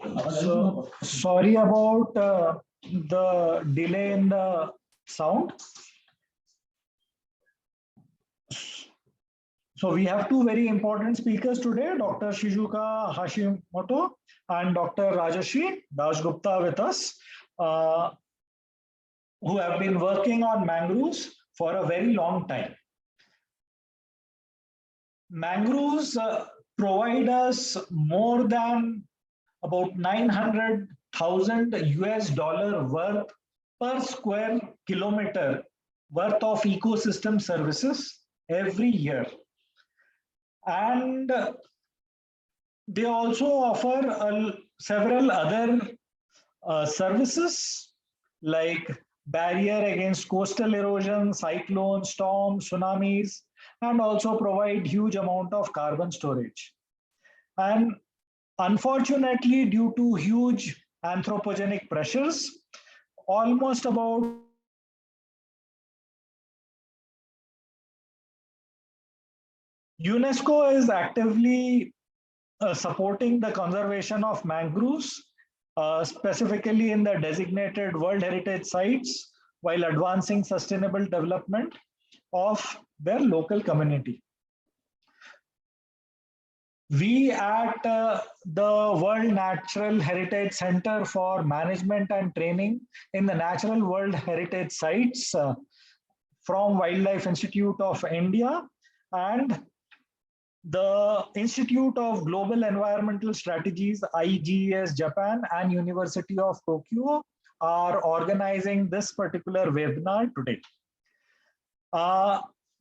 So sorry about the delay in the sound. So we have two very important speakers today, Dr. Shizuka Hashimoto and Dr. Rajarshi Dasgupta with us, who have been working on mangroves for a very long time. Mangroves provide us more than about 900,000 US dollar worth per square kilometer worth of ecosystem services every year. And they also offer several other services like barrier against coastal erosion, cyclones, storms, tsunamis, and also provide huge amount of carbon storage. And unfortunately, due to huge anthropogenic pressures, almost about UNESCO is actively supporting the conservation of mangroves, specifically in the designated World Heritage Sites, while advancing sustainable development of their local community. We at the World Natural Heritage Center for Management and Training in the Natural World Heritage Sites from Wildlife Institute of India and the Institute of Global Environmental Strategies, IGES Japan, and University of Tokyo are organizing this particular webinar today.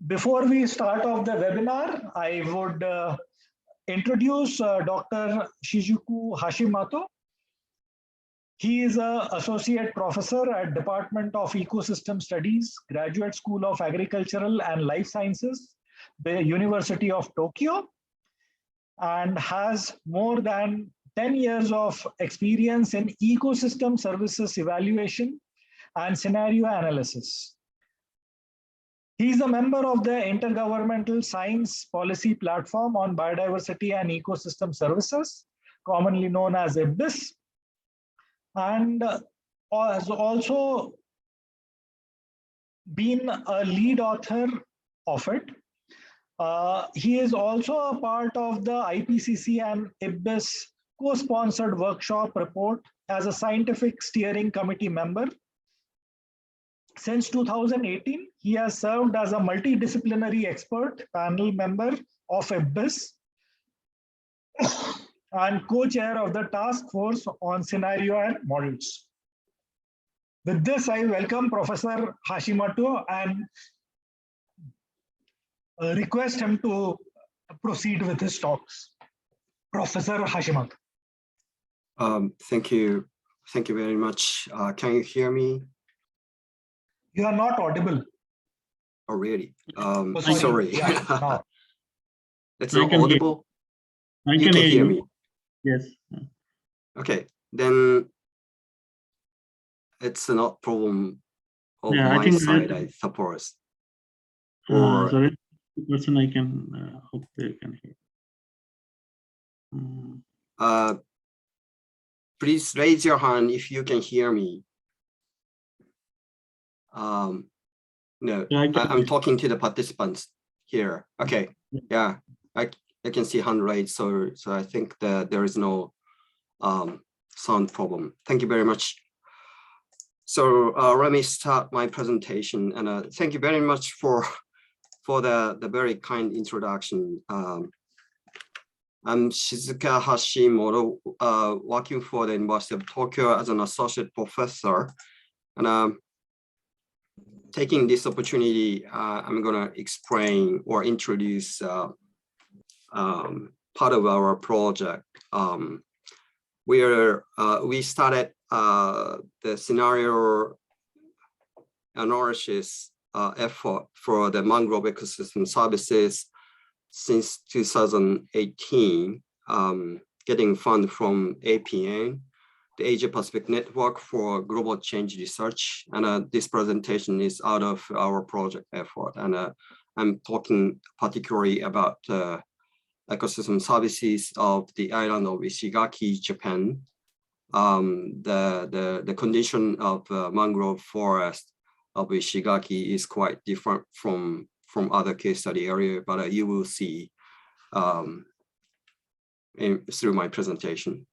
Before we start off the webinar, I would introduce Dr. Shizuka Hashimoto. He is an associate professor at Department of Ecosystem Studies, Graduate School of Agricultural and Life Sciences, the University of Tokyo, and has more than 10 years of experience in ecosystem services evaluation and scenario analysis. He is a member of the Intergovernmental Science Policy Platform on Biodiversity and Ecosystem Services, commonly known as IGES, and has also been a lead author of it. He is also a part of the IPCC and IGES co-sponsored workshop report as a scientific steering committee member. Since 2018, he has served as a multidisciplinary expert panel member of IGES and co-chair of the task force on scenario and models. With this, I welcome Professor Hashimoto and request him to proceed with his talks. Professor Hashimoto. Thank you very much. Can you hear me? You are not audible. Oh, really? sorry. Sorry. Yeah, no. It's not audible? You can hear me? Yes. Okay, then it's not problem of my side, I suppose. Sorry, the person I can hope they can hear. Please raise your hand if you can hear me. No, I'm talking to the participants here. Okay, yeah, I can see hand raised, so I think that there is no sound problem. Thank you very much. So let me start my presentation, and thank you very much for the very kind introduction. I'm Shizuka Hashimoto, working for the University of Tokyo as an associate professor, and taking this opportunity, I'm going to explain or introduce part of our project. We started the scenario analysis effort for the mangrove ecosystem services since 2018, getting funded from APN, the Asia Pacific Network for Global Change Research. And this presentation is out of our project effort. And I'm talking particularly about ecosystem services of the island of Ishigaki, Japan, the condition of mangrove forest of Ishigaki is quite different from other case study area, but you will see through my presentation.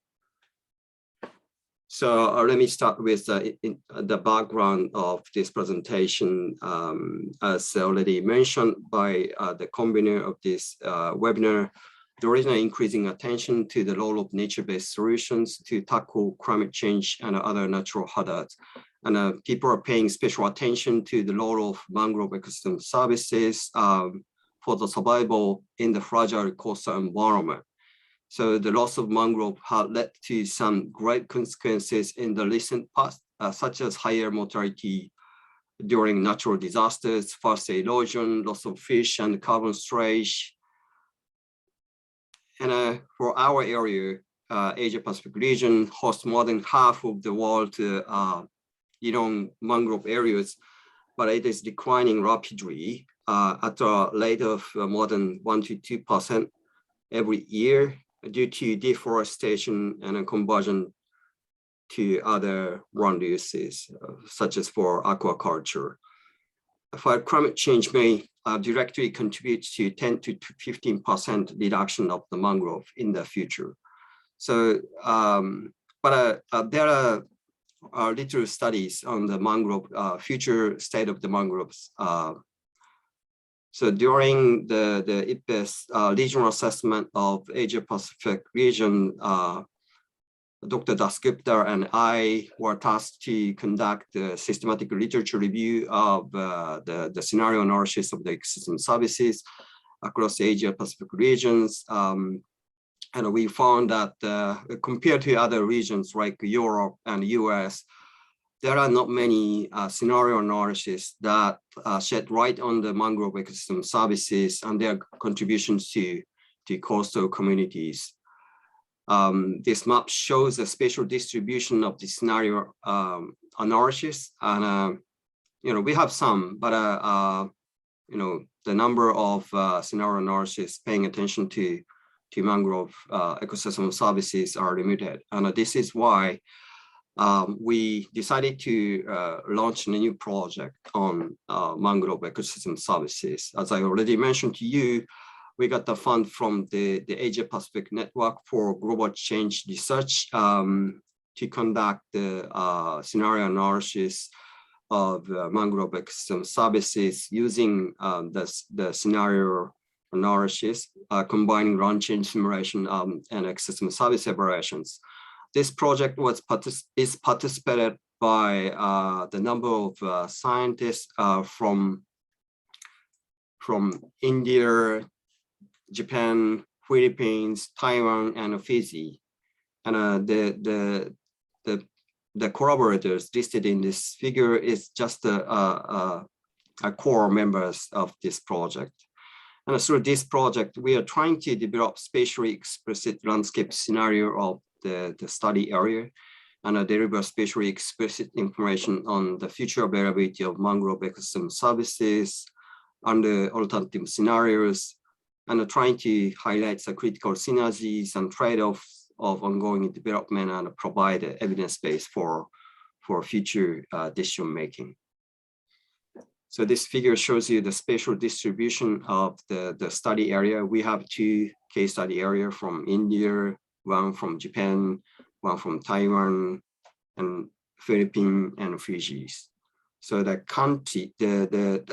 So let me start with the background of this presentation. As already mentioned by the convener of this webinar, there is an increasing attention to the role of nature-based solutions to tackle climate change and other natural hazards. And people are paying special attention to the role of mangrove ecosystem services for the survival in the fragile coastal environment. So the loss of mangrove had led to some great consequences in the recent past, such as higher mortality during natural disasters, forest erosion, loss of fish and carbon storage. And for our area, Asia Pacific region hosts more than half of the world mangrove areas, but it is declining rapidly at a rate of more than 1 to 2% every year, due to deforestation and conversion to other land uses, such as for aquaculture. For climate change may directly contribute to 10 to 15% reduction of the mangrove in the future. So, there are little studies on the mangrove, future state of the mangroves. So during the IGES regional assessment of Asia Pacific region, Dr. Dasgupta and I were tasked to conduct a systematic literature review of the scenario analysis of the ecosystem services across Asia Pacific regions. And we found that compared to other regions like Europe and US, there are not many scenario analyses that shed light on the mangrove ecosystem services and their contributions to coastal communities. This map shows the spatial distribution of the scenario analysis, and we have some, but the number of scenario analysis paying attention to mangrove ecosystem services are limited, and this is why we decided to launch a new project on mangrove ecosystem services. As I already mentioned to you, we got the fund from the Asia Pacific Network for Global Change Research to conduct the scenario analysis of mangrove ecosystem services using the scenario analysis, combining land change simulation and ecosystem service evaluations. This project is participated by the number of scientists from India, Japan, Philippines, Taiwan, and Fiji. And the collaborators listed in this figure is just a core members of this project. And through this project, we are trying to develop spatially explicit landscape scenario of the study area and deliver spatially explicit information on the future availability of mangrove ecosystem services under alternative scenarios, and trying to highlight the critical synergies and trade-offs of ongoing development and provide evidence base for future decision making. So this figure shows you the spatial distribution of the study area. We have 2 case study areas from India, 1 from Japan, 1 from Taiwan, and Philippines and Fiji. So the country, the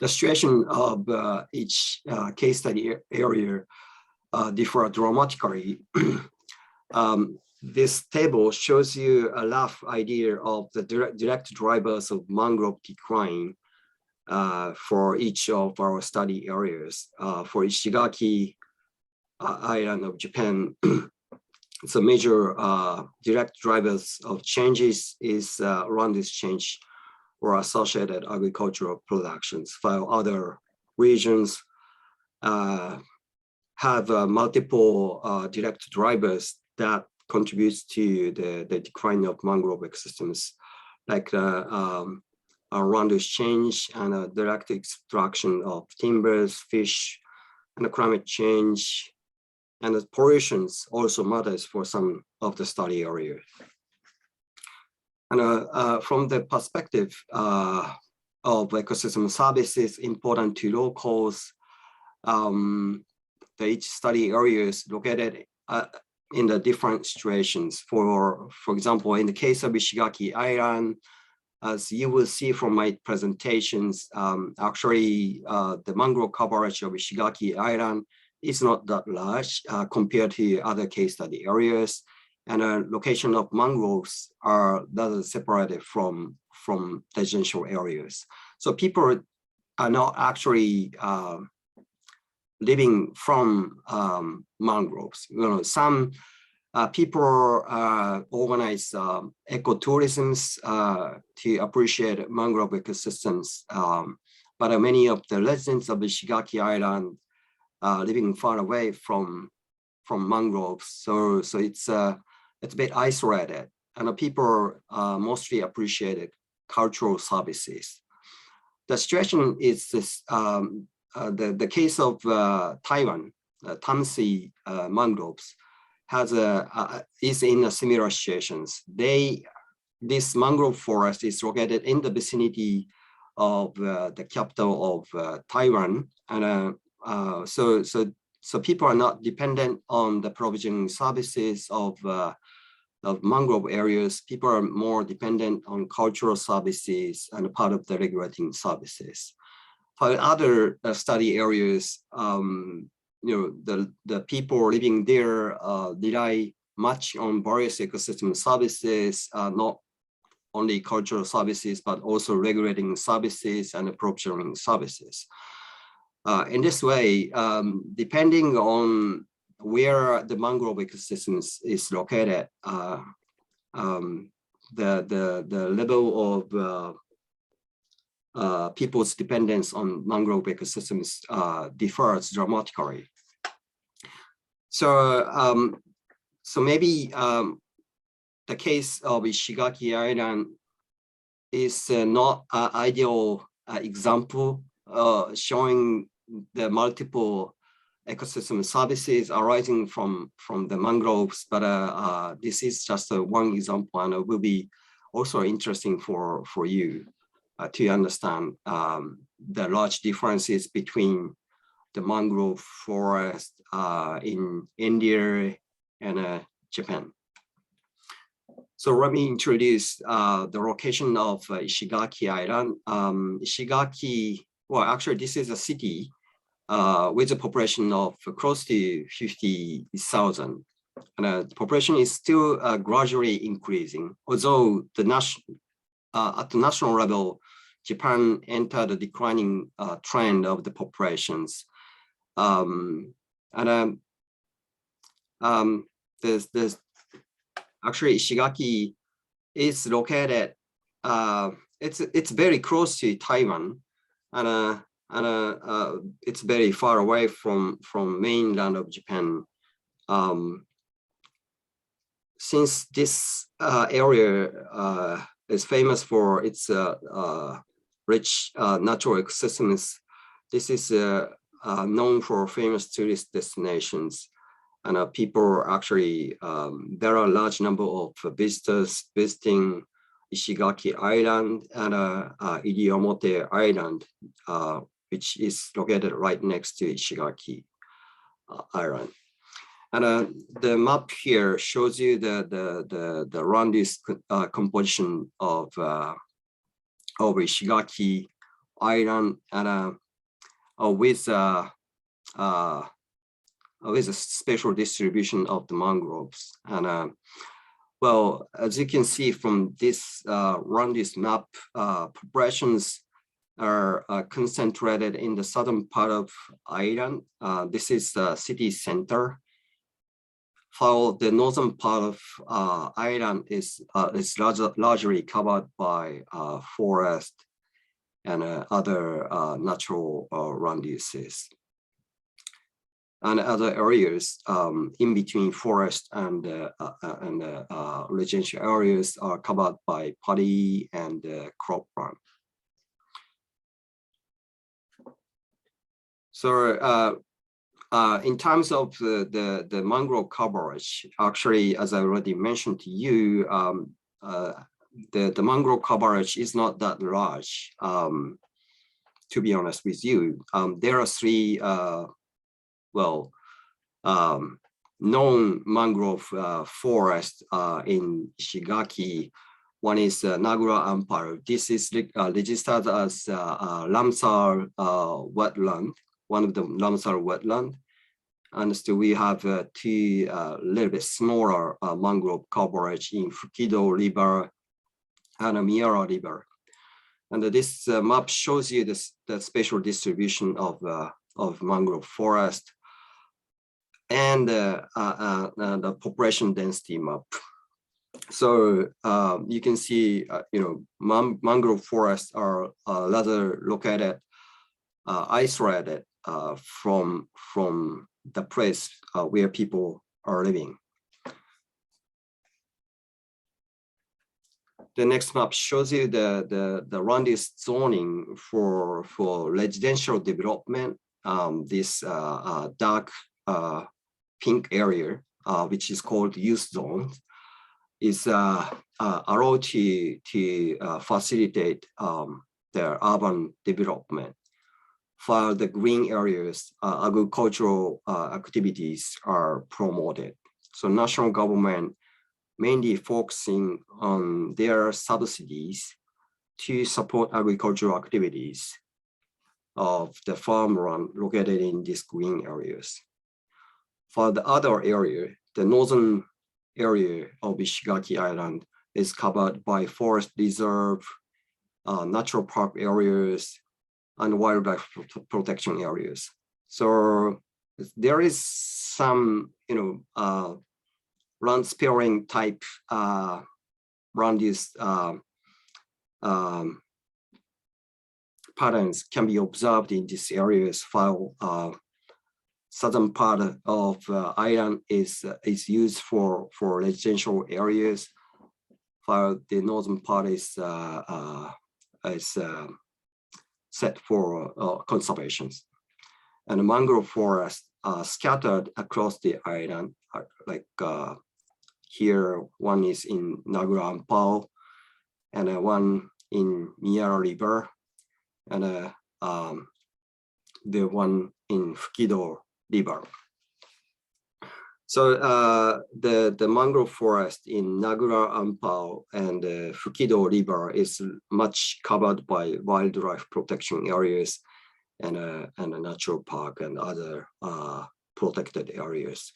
situation of each case study area differ dramatically. This table shows you a rough idea of the direct drivers of mangrove decline for each of our study areas. For Ishigaki Island of Japan, the major direct drivers of changes is land use change or associated agricultural productions, while other regions have multiple direct drivers that contributes to the decline of mangrove ecosystems, like land use change and direct extraction of timbers, fish, and climate change, And the pollutions also matters for some of the study areas. And from the perspective of ecosystem services important to locals, each study areas located in the different situations. For example, in the case of Ishigaki Island, as you will see from my presentations, actually the mangrove coverage of Ishigaki Island is not that large compared to other case study areas, and the location of mangroves are rather separated from residential areas. So people are not actually living from mangroves. You know, some people organize ecotourisms to appreciate mangrove ecosystems, but many of the residents of Ishigaki Island living far away from mangroves, so it's a bit isolated, and people mostly appreciated cultural services. The situation is this: the case of Taiwan, Tamsi mangroves is in a similar situations. This mangrove forest is located in the vicinity of the capital of Taiwan, and so people are not dependent on the provisioning services of mangrove areas. People are more dependent on cultural services and part of the regulating services. For other study areas, you know, the people living there rely much on various ecosystem services, not only cultural services, but also regulating services and provisioning services. In this way, depending on where the mangrove ecosystems is located, the level of people's dependence on mangrove ecosystems differs dramatically. So, so maybe the case of Ishigaki Island is not an ideal example showing the multiple ecosystem services arising from the mangroves, but this is just one example, and it will be also interesting for you to understand the large differences between the mangrove forest in India and Japan. So let me introduce the location of Ishigaki Island. Ishigaki, well, actually this is a city with a population of close to 50,000. And the population is still gradually increasing, although at the national level, Japan entered a declining trend of the populations. There's actually Ishigaki is located. It's very close to Taiwan, and it's very far away from mainland of Japan. Since this area is famous for its rich natural ecosystems, this is known for famous tourist destinations, and people actually there are a large number of visitors visiting Ishigaki Island and Iriomote Island, which is located right next to Ishigaki Island. And the map here shows you the roundest composition of Ishigaki Island, and with a special distribution of the mangroves. And well, as you can see from this roundest map, populations are concentrated in the southern part of island. This is the city center. While the northern part of island is largely covered by forest and other natural land uses. And other areas in between forest and residential areas are covered by paddy and cropland. So in terms of the mangrove coverage, actually, as I already mentioned to you, the mangrove coverage is not that large. To be honest with you, there are three, known mangrove forests in Ishigaki. One is Nagura Amparo. This is registered as Ramsar wetland, one of the Ramsar wetland. And still we have two little bit smaller mangrove coverage in Fukido River and Miura River. And this map shows you the spatial distribution of mangrove forest and the population density map. So you can see, mangrove forests are rather located, isolated from the place where people are living. The next map shows you the land use zoning for residential development. This dark pink area, which is called use zone, is allowed to facilitate the urban development. For the green areas, agricultural activities are promoted. So national government mainly focusing on their subsidies to support agricultural activities of the farmland located in these green areas. For the other area, the northern area of Ishigaki Island is covered by forest reserve, natural park areas, and wildlife protection areas. So there is some, land sparing type land use patterns can be observed in these areas, while southern part of island is used for residential areas, while the northern part is set for conservations. And the mangrove forests are scattered across the island, like here, one is in Nagura Ampao, and one in Miura River, and the one in Fukido River. So the mangrove forest in Nagura Ampao and Fukido River is much covered by wildlife protection areas and a natural park and other protected areas.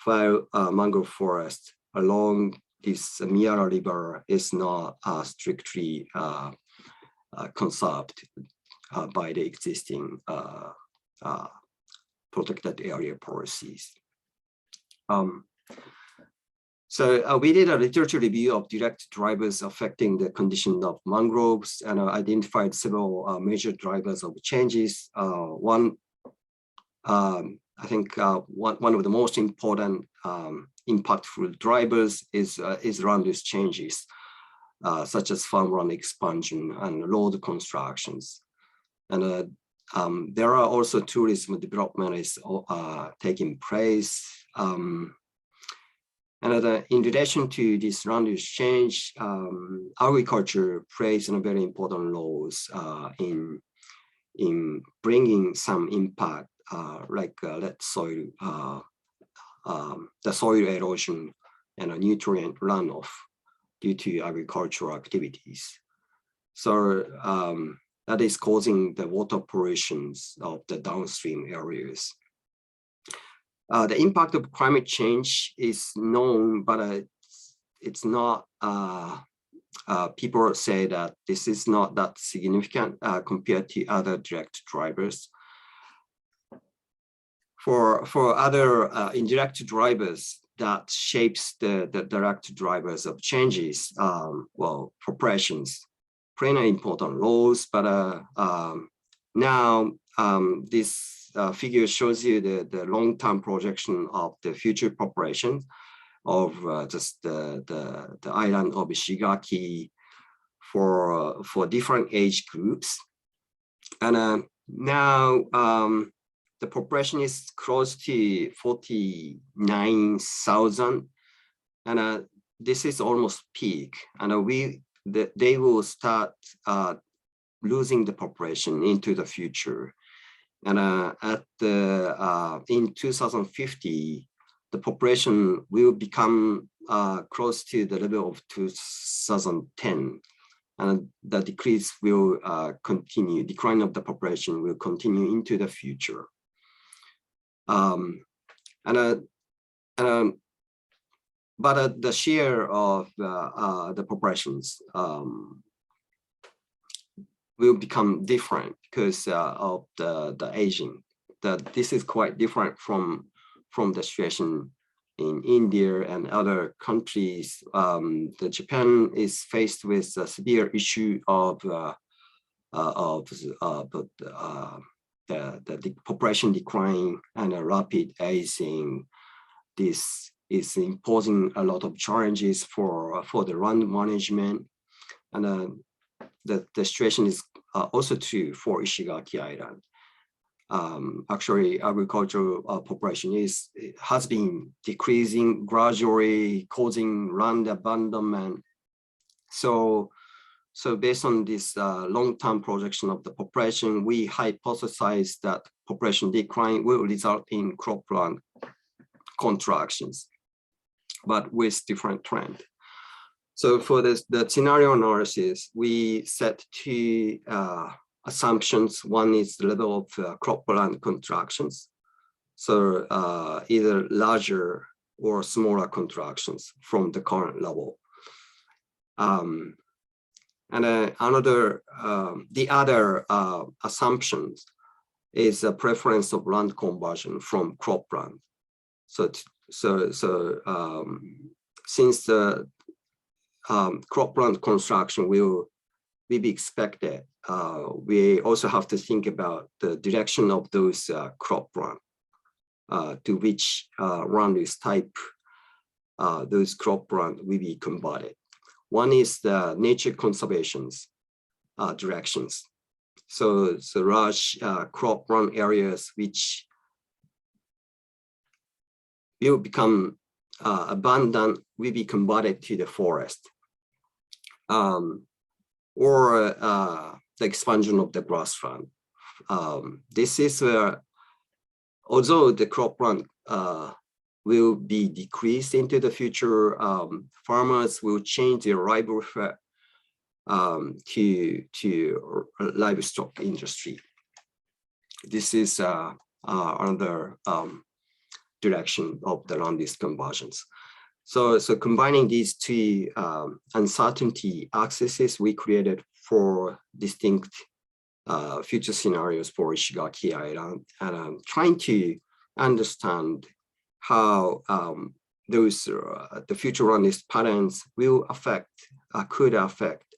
While mangrove forest along this Miura River is not strictly conserved by the existing protected area policies. So we did a literature review of direct drivers affecting the condition of mangroves and identified several major drivers of changes. One, I think one of the most important impactful drivers is land use changes, such as farmland expansion and road constructions. And there are also tourism development is taking place. And in relation to this land use change, agriculture plays a very important role in bringing some impact, like lead soil, the soil erosion and a nutrient runoff due to agricultural activities. So that is causing the water pollutions of the downstream areas. The impact of climate change is known, but it's not, people say that this is not that significant compared to other direct drivers. For other indirect drivers that shapes the direct drivers of changes, well, populations play an important roles, but now this figure shows you the long-term projection of the future population of just the island of Ishigaki for different age groups. And now the population is close to 49,000, and this is almost peak, and they will start losing the population into the future. And in 2050, the population will become close to the level of 2010, and the decrease will continue. Decline of the population will continue into the future. But the share of the populations will become different because of the aging. This is quite different from the situation in India and other countries. Japan is faced with a severe issue of the population decline and a rapid aging. This is imposing a lot of challenges for the land management, and the situation is also true for Ishigaki Island. Actually, agricultural population has been decreasing gradually, causing land abandonment. So based on this long-term projection of the population, we hypothesize that population decline will result in cropland contractions, but with different trend. So for the scenario analysis, we set two assumptions. One is the level of cropland contractions. So either larger or smaller contractions from the current level. And the other assumptions is a preference of land conversion from cropland. Since the cropland construction will be expected, we also have to think about the direction of those cropland, to which land use type those cropland will be converted. One is the nature conservation's directions. So large cropland areas which will become abundant will be converted to the forest, or the expansion of the grassland. This is where, although the cropland will be decreased into the future, farmers will change their livelihood to livestock industry. This is another direction of the land use conversions. So combining these two uncertainty axes, we created 4 distinct future scenarios for Ishigaki Island, and trying to understand how those the future land use patterns will could affect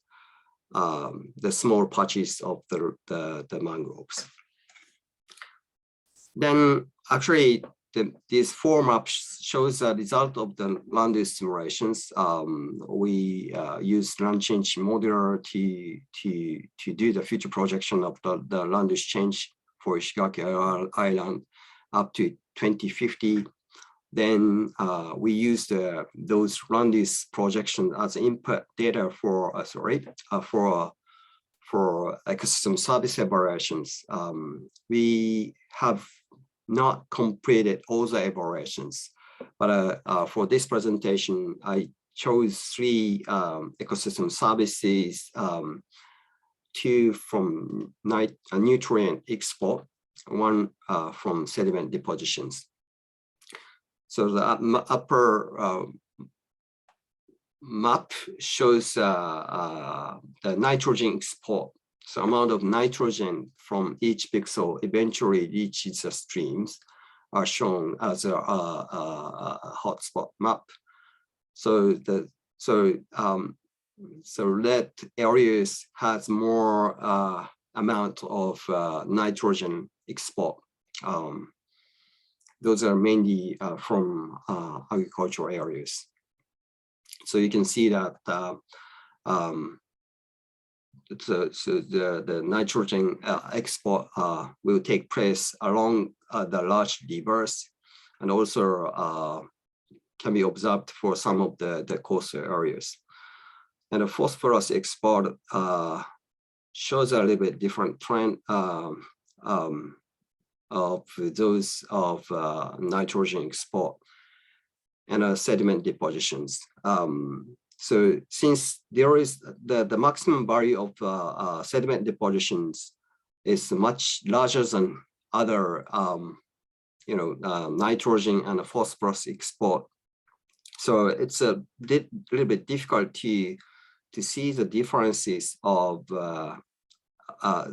the small patches of the mangroves. Then actually, these 4 maps shows the result of the land use simulations. We use land change modeler to do the future projection of the land use change for Ishigaki Island up to 2050. Then we use those land use projections as input data for ecosystem service evaluations. We have not completed all the evaluations, but for this presentation, I chose 3 ecosystem services, 2 from nutrient export, 1 from sediment depositions. So the upper map shows the nitrogen export. So amount of nitrogen from each pixel eventually reaches the streams are shown as a hotspot map. So red areas has more amount of nitrogen export. Those are mainly from agricultural areas. So you can see that the nitrogen export will take place along the large rivers, and also can be observed for some of the coastal areas. And the phosphorus export shows a little bit different trend of those of nitrogen export and sediment depositions. So since there is the maximum value of sediment depositions is much larger than other nitrogen and phosphorus export, so it's a little bit difficult to see the differences of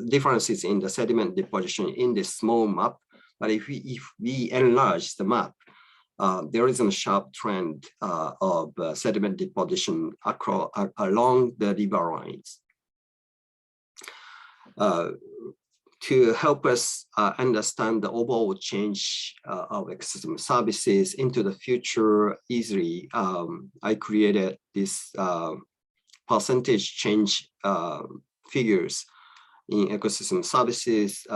differences in the sediment deposition in this small map. But if we enlarge the map, there is a sharp trend of sediment deposition along the river lines. To help us understand the overall change of ecosystem services into the future easily, I created this percentage change figures in ecosystem services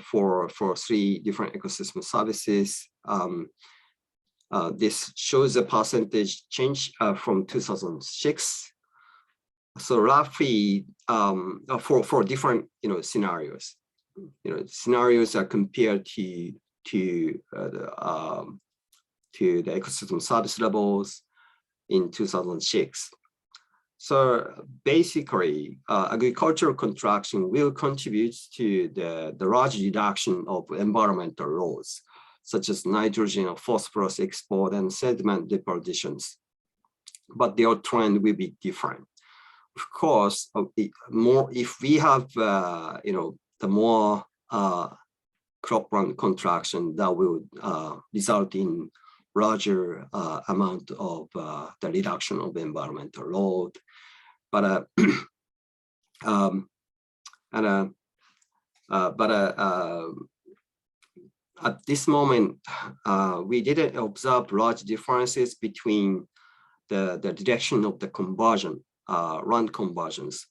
for 3 different ecosystem services. This shows the percentage change from 2006. So roughly for different scenarios. Scenarios are compared to the ecosystem service levels in 2006. So basically, agricultural contraction will contribute to the large reduction of environmental loads, such as nitrogen or phosphorus export and sediment depositions. But their trend will be different. Of course, if we have the more cropland contraction, that will result in larger amount of the reduction of environmental load. But at this moment, we didn't observe large differences between the direction of the conversion, land conversions.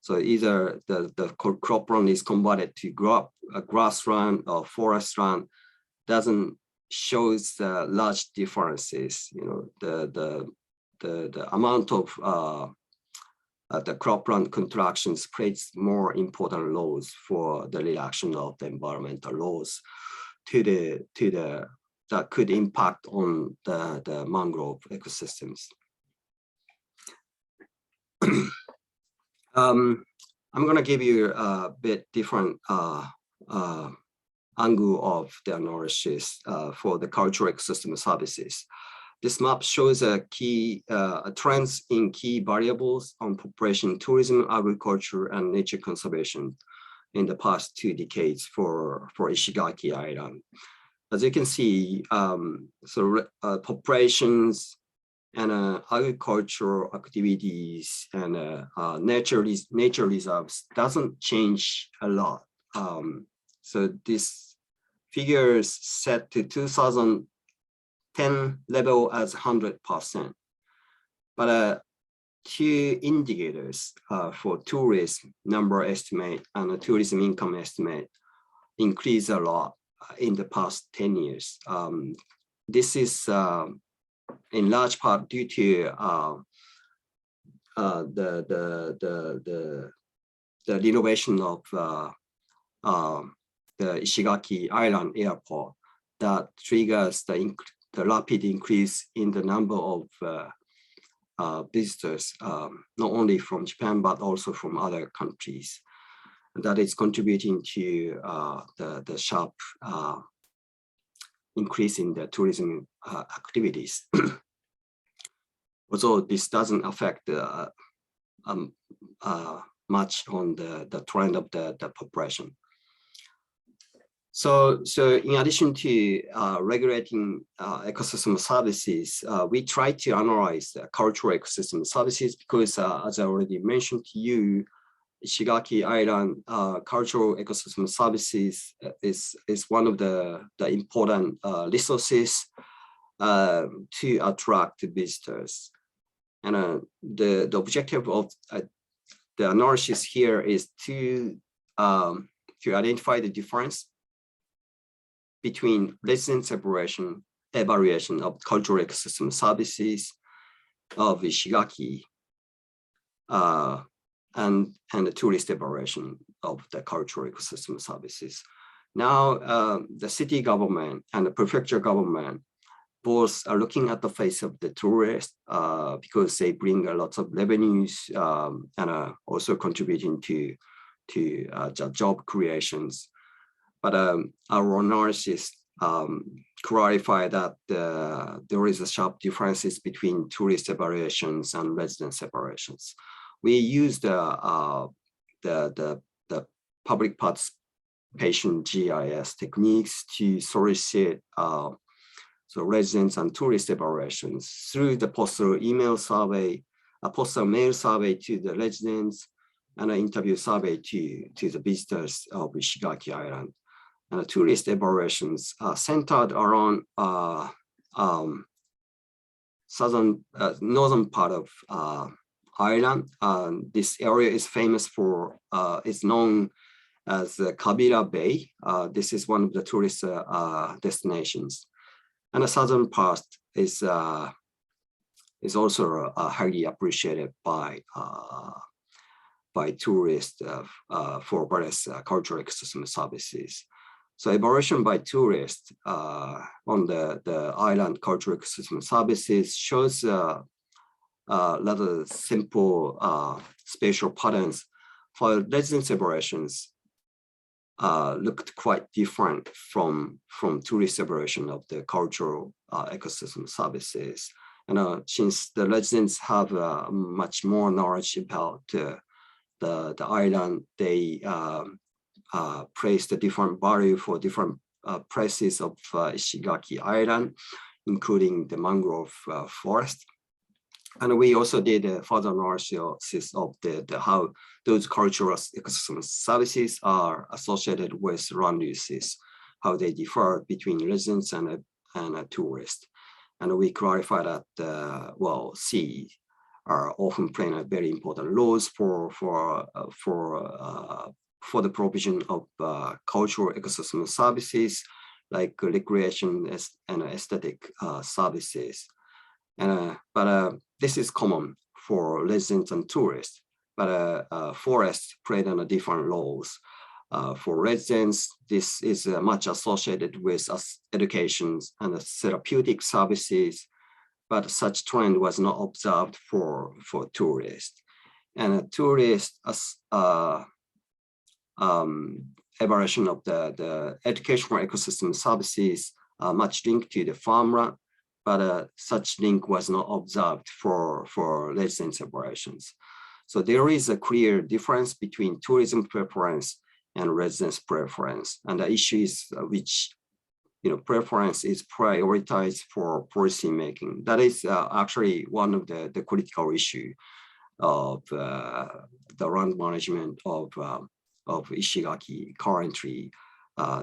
So either the cropland is converted to grassland or forest land, doesn't shows large differences. The amount of the cropland contractions plays more important roles for the reduction of the environmental loads that could impact on the mangrove ecosystems. I'm going to give you a bit different angle of the analysis for the cultural ecosystem services. This map shows key trends in key variables on population, tourism, agriculture, and nature conservation in the past 2 decades for Ishigaki Island. As you can see, populations and agricultural activities and nature reserves doesn't change a lot. So this figure is set to 2010 level as 100%. But 2 indicators for tourism number estimate and tourism income estimate increase a lot in the past 10 years. This is in large part due to the renovation of the Ishigaki Island Airport that triggers the rapid increase in the number of visitors, not only from Japan, but also from other countries. That is contributing to the sharp increase in the tourism activities. Although this doesn't affect much on the trend of the population. So in addition to regulating ecosystem services, we try to analyze cultural ecosystem services because, as I already mentioned to you, Ishigaki Island cultural ecosystem services is one of the important resources to attract visitors. And the objective of the analysis here is to identify the difference between resident evaluation of cultural ecosystem services of Ishigaki and the tourist evaluation of the cultural ecosystem services. Now, the city government and the prefecture government both are looking at the face of the tourists because they bring a lot of revenues and also contributing to job creations. But our analysis clarify that there is a sharp differences between tourist evaluations and resident evaluations. We use the public participation GIS techniques to solicit so residents and tourist evaluations through the postal email survey, a postal mail survey to the residents, and an interview survey to the visitors of Ishigaki Island. And the tourist evaluations are centered around northern part of island. This area is famous for, it's known as Kabira Bay. This is one of the tourist destinations. And the southern part is also highly appreciated by tourists for various cultural ecosystem services. So evaluation by tourists on the island cultural ecosystem services shows rather simple spatial patterns. For residence evaluations looked quite different from tourist evaluation of the cultural ecosystem services. And since the residents have much more knowledge about the island, they place the different value for different places of Ishigaki Island, including the mangrove forest. And we also did a further analysis of how those cultural ecosystem services are associated with land uses, how they differ between residents and a tourist. And we clarify that, well, sea are often playing a very important roles for the provision of cultural ecosystem services like recreation and aesthetic services. But this is common for residents and tourists, but forests play on different roles. For residents, this is much associated with education and therapeutic services, but such trend was not observed for tourists. And tourists evaluation of the educational ecosystem services are much linked to the farmland, but such link was not observed for residents evaluations. So there is a clear difference between tourism preference and residents preference, and the issue is which preference is prioritized for policy making. That is actually one of the critical issue of the land management of Ishigaki currently.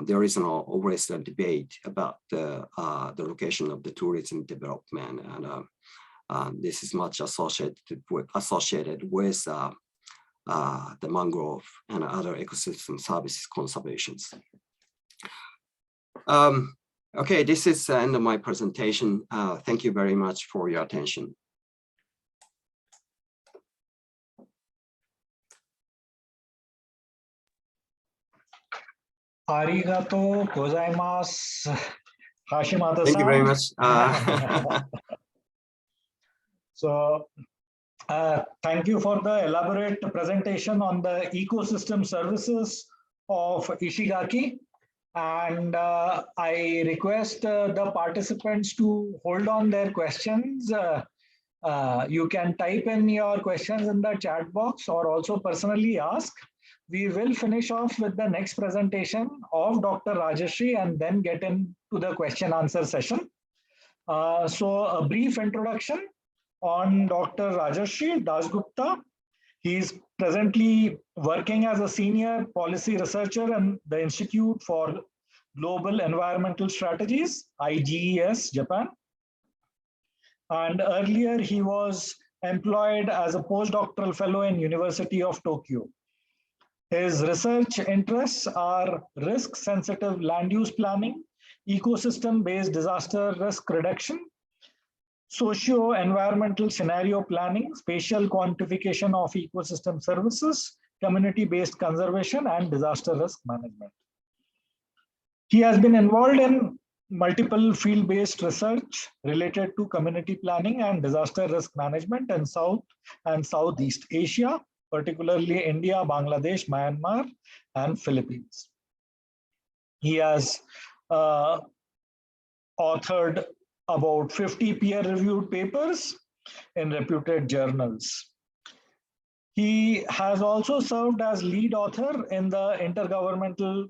There is always a debate about the location of the tourism development, and this is much associated with the mangrove and other ecosystem services conservations. Okay, this is the end of my presentation. Thank you very much for your attention. Arigato gozaimasu, Hashimoto-san. Thank you very much. So, thank you for the elaborate presentation on the ecosystem services of Ishigaki. And I request the participants to hold on their questions. You can type in your questions in the chat box or also personally ask. We will finish off with the next presentation of Dr. Rajarshi and then get into the question answer session. So a brief introduction on Dr. Rajarshi Dasgupta. He is presently working as a senior policy researcher in the Institute for Global Environmental Strategies, IGES, Japan. And earlier he was employed as a postdoctoral fellow in University of Tokyo. His research interests are risk-sensitive land use planning, ecosystem-based disaster risk reduction, socio-environmental scenario planning, spatial quantification of ecosystem services, community-based conservation, and disaster risk management. He has been involved in multiple field-based research related to community planning and disaster risk management in South and Southeast Asia, particularly India, Bangladesh, Myanmar, and Philippines. He has authored about 50 peer-reviewed papers in reputed journals. He has also served as lead author in the Intergovernmental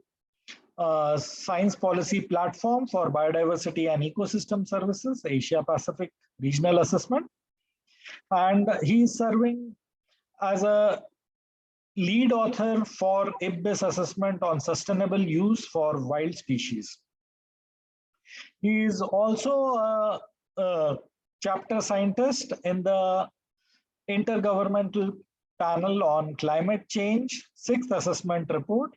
Science Policy Platform for Biodiversity and Ecosystem Services, Asia Pacific Regional Assessment. And he is serving as a lead author for IGES assessment on sustainable use for wild species. He is also a chapter scientist in the Intergovernmental Panel on Climate Change, 6th Assessment Report,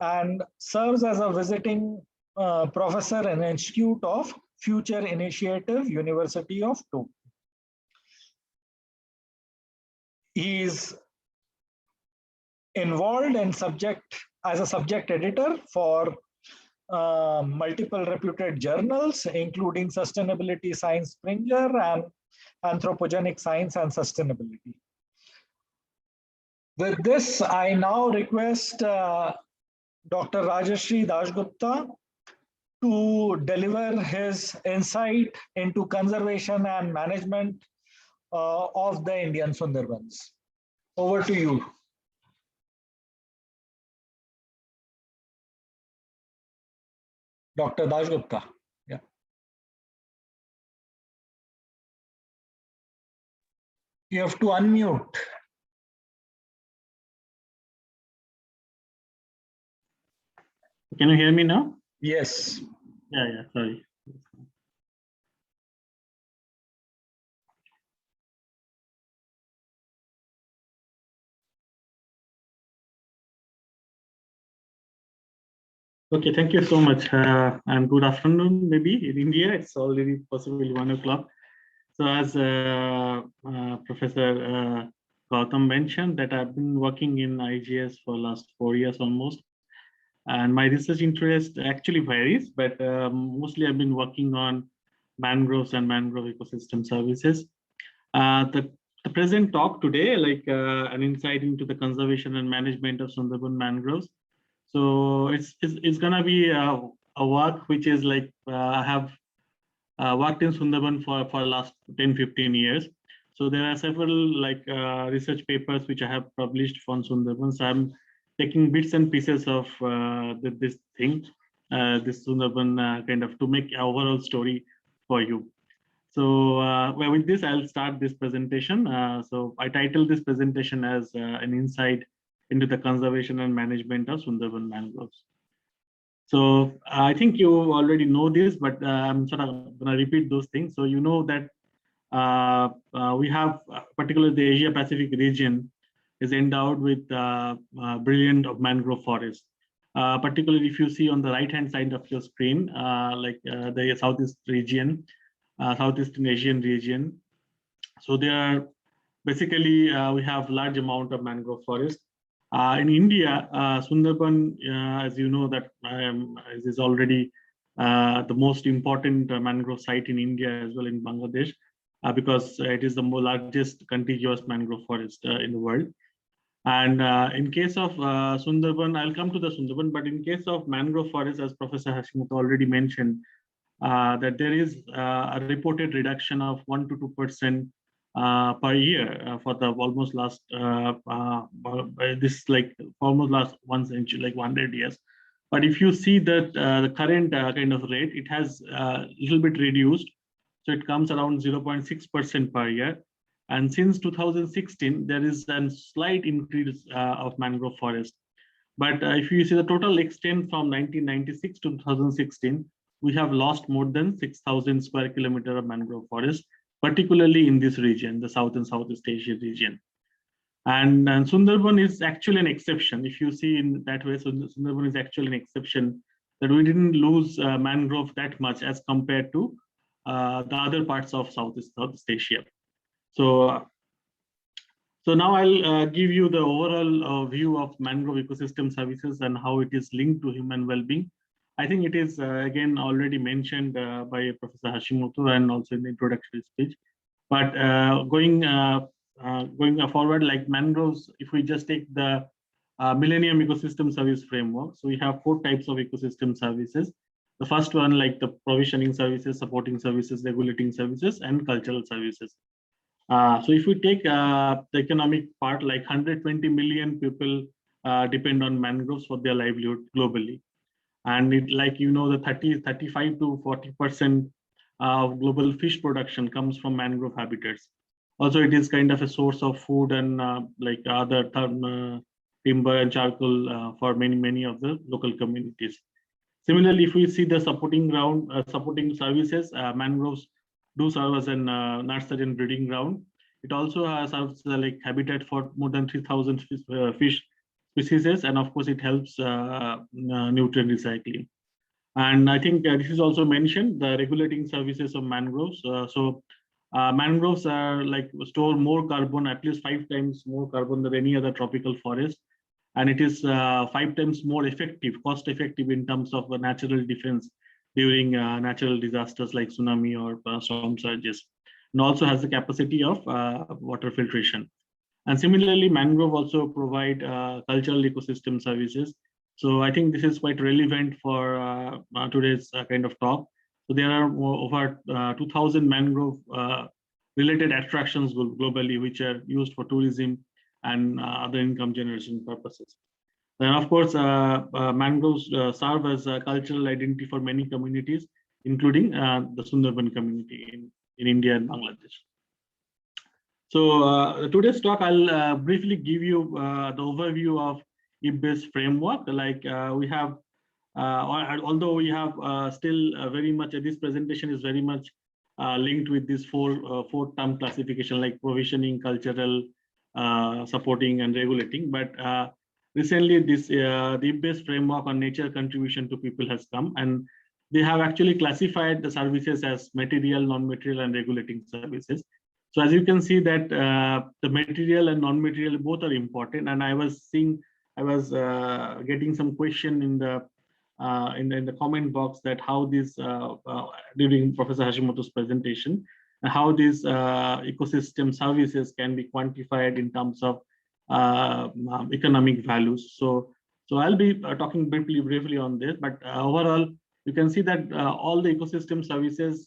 and serves as a visiting professor in the Institute of Future Initiative, University of Tokyo. He is involved in as a subject editor for multiple reputed journals, including Sustainability Science Springer and Anthropogenic Science and Sustainability. With this, I now request Dr. Rajarshi Dasgupta to deliver his insight into conservation and management of the Indian Sundarbans. Over to you. Dr. Dasgupta. Yeah. You have to unmute. Can you hear me now? Yes. Yeah, sorry. Okay, thank you so much. And good afternoon, maybe in India, it's already possibly 1 o'clock. So as Professor Gautam mentioned, that I've been working in IGES for last 4 years almost. And my research interest actually varies, but mostly I've been working on mangroves and mangrove ecosystem services. The present talk today, like an insight into the conservation and management of Sundarban mangroves. So it's gonna be a work which is like I have worked in Sundarban for last 10-15 years. So there are several like research papers which I have published on Sundarban. So I'm taking bits and pieces of this thing, this Sundarban kind of to make an overall story for you. So well, with this, I'll start this presentation. So I titled this presentation as an insight into the conservation and management of Sundarban mangroves. So I think you already know this, but I'm sort of going to repeat those things. So you know that we have, particularly the Asia Pacific region, is endowed with brilliant of mangrove forests. Particularly if you see on the right-hand side of your screen, like the Southeast region, Southeastern Asian region. So there are basically we have large amount of mangrove forest. In India, Sundarban, as you know, that is already the most important mangrove site in India as well in Bangladesh, because it is the largest contiguous mangrove forest in the world. And in case of Sundarban, I'll come to the Sundarban, but in case of mangrove forest, as Professor Hashimoto already mentioned, that there is a reported reduction of 1 to 2% per year for the almost last this like almost last 1 century, like 100 years. But if you see that the current kind of rate, it has a little bit reduced, so it comes around 0.6% per year. And since 2016, there is a slight increase of mangrove forest. But if you see the total extent from 1996 to 2016, we have lost more than 6,000 square kilometers of mangrove forest. particularly in this region, the South and Southeast Asia region. And Sundarban is actually an exception. If you see in that way, so Sundarban is actually an exception, that we didn't lose mangrove that much as compared to the other parts of Southeast Asia. So now I'll give you the overall view of mangrove ecosystem services and how it is linked to human well-being. I think it is again already mentioned by Professor Hashimoto and also in the introductory speech. But going forward, like mangroves, if we just take the Millennium Ecosystem Service Framework, so we have 4 types of ecosystem services. The first one, like the provisioning services, supporting services, regulating services, and cultural services. So if we take the economic part, like 120 million people depend on mangroves for their livelihood globally. And it, like, you know, the 35 to 40% of global fish production comes from mangrove habitats. Also, it is kind of a source of food and like other timber and charcoal for many of the local communities. Similarly, if we see the supporting services, mangroves do serve as a nursery and breeding ground. It also serves like habitat for more than 3,000 fish species, and of course, it helps nutrient recycling. And I think this is also mentioned, the regulating services of mangroves. Mangroves are like store more carbon, at least 5 times more carbon than any other tropical forest. And it is 5 times more effective, cost effective in terms of natural defense during natural disasters like tsunami or storm surges, and also has the capacity of water filtration. And similarly, mangrove also provide cultural ecosystem services. So I think this is quite relevant for today's kind of talk. So there are over 2,000 mangrove related attractions globally, which are used for tourism and other income generation purposes. And of course, mangroves serve as a cultural identity for many communities, including the Sundarban community in India and Bangladesh. So today's talk, I'll briefly give you the overview of IGES framework. Like we have, although we have still very much, this presentation is very much linked with this four-term classification, like provisioning, cultural, supporting, and regulating. But recently, this the IGES framework on nature contribution to people has come, and they have actually classified the services as material, non-material, and regulating services. So as you can see that the material and non-material both are important, and I was getting some question in the comment box that how this during Professor Hashimoto's presentation, how these ecosystem services can be quantified in terms of economic values. So I'll be talking briefly on this, but overall you can see that all the ecosystem services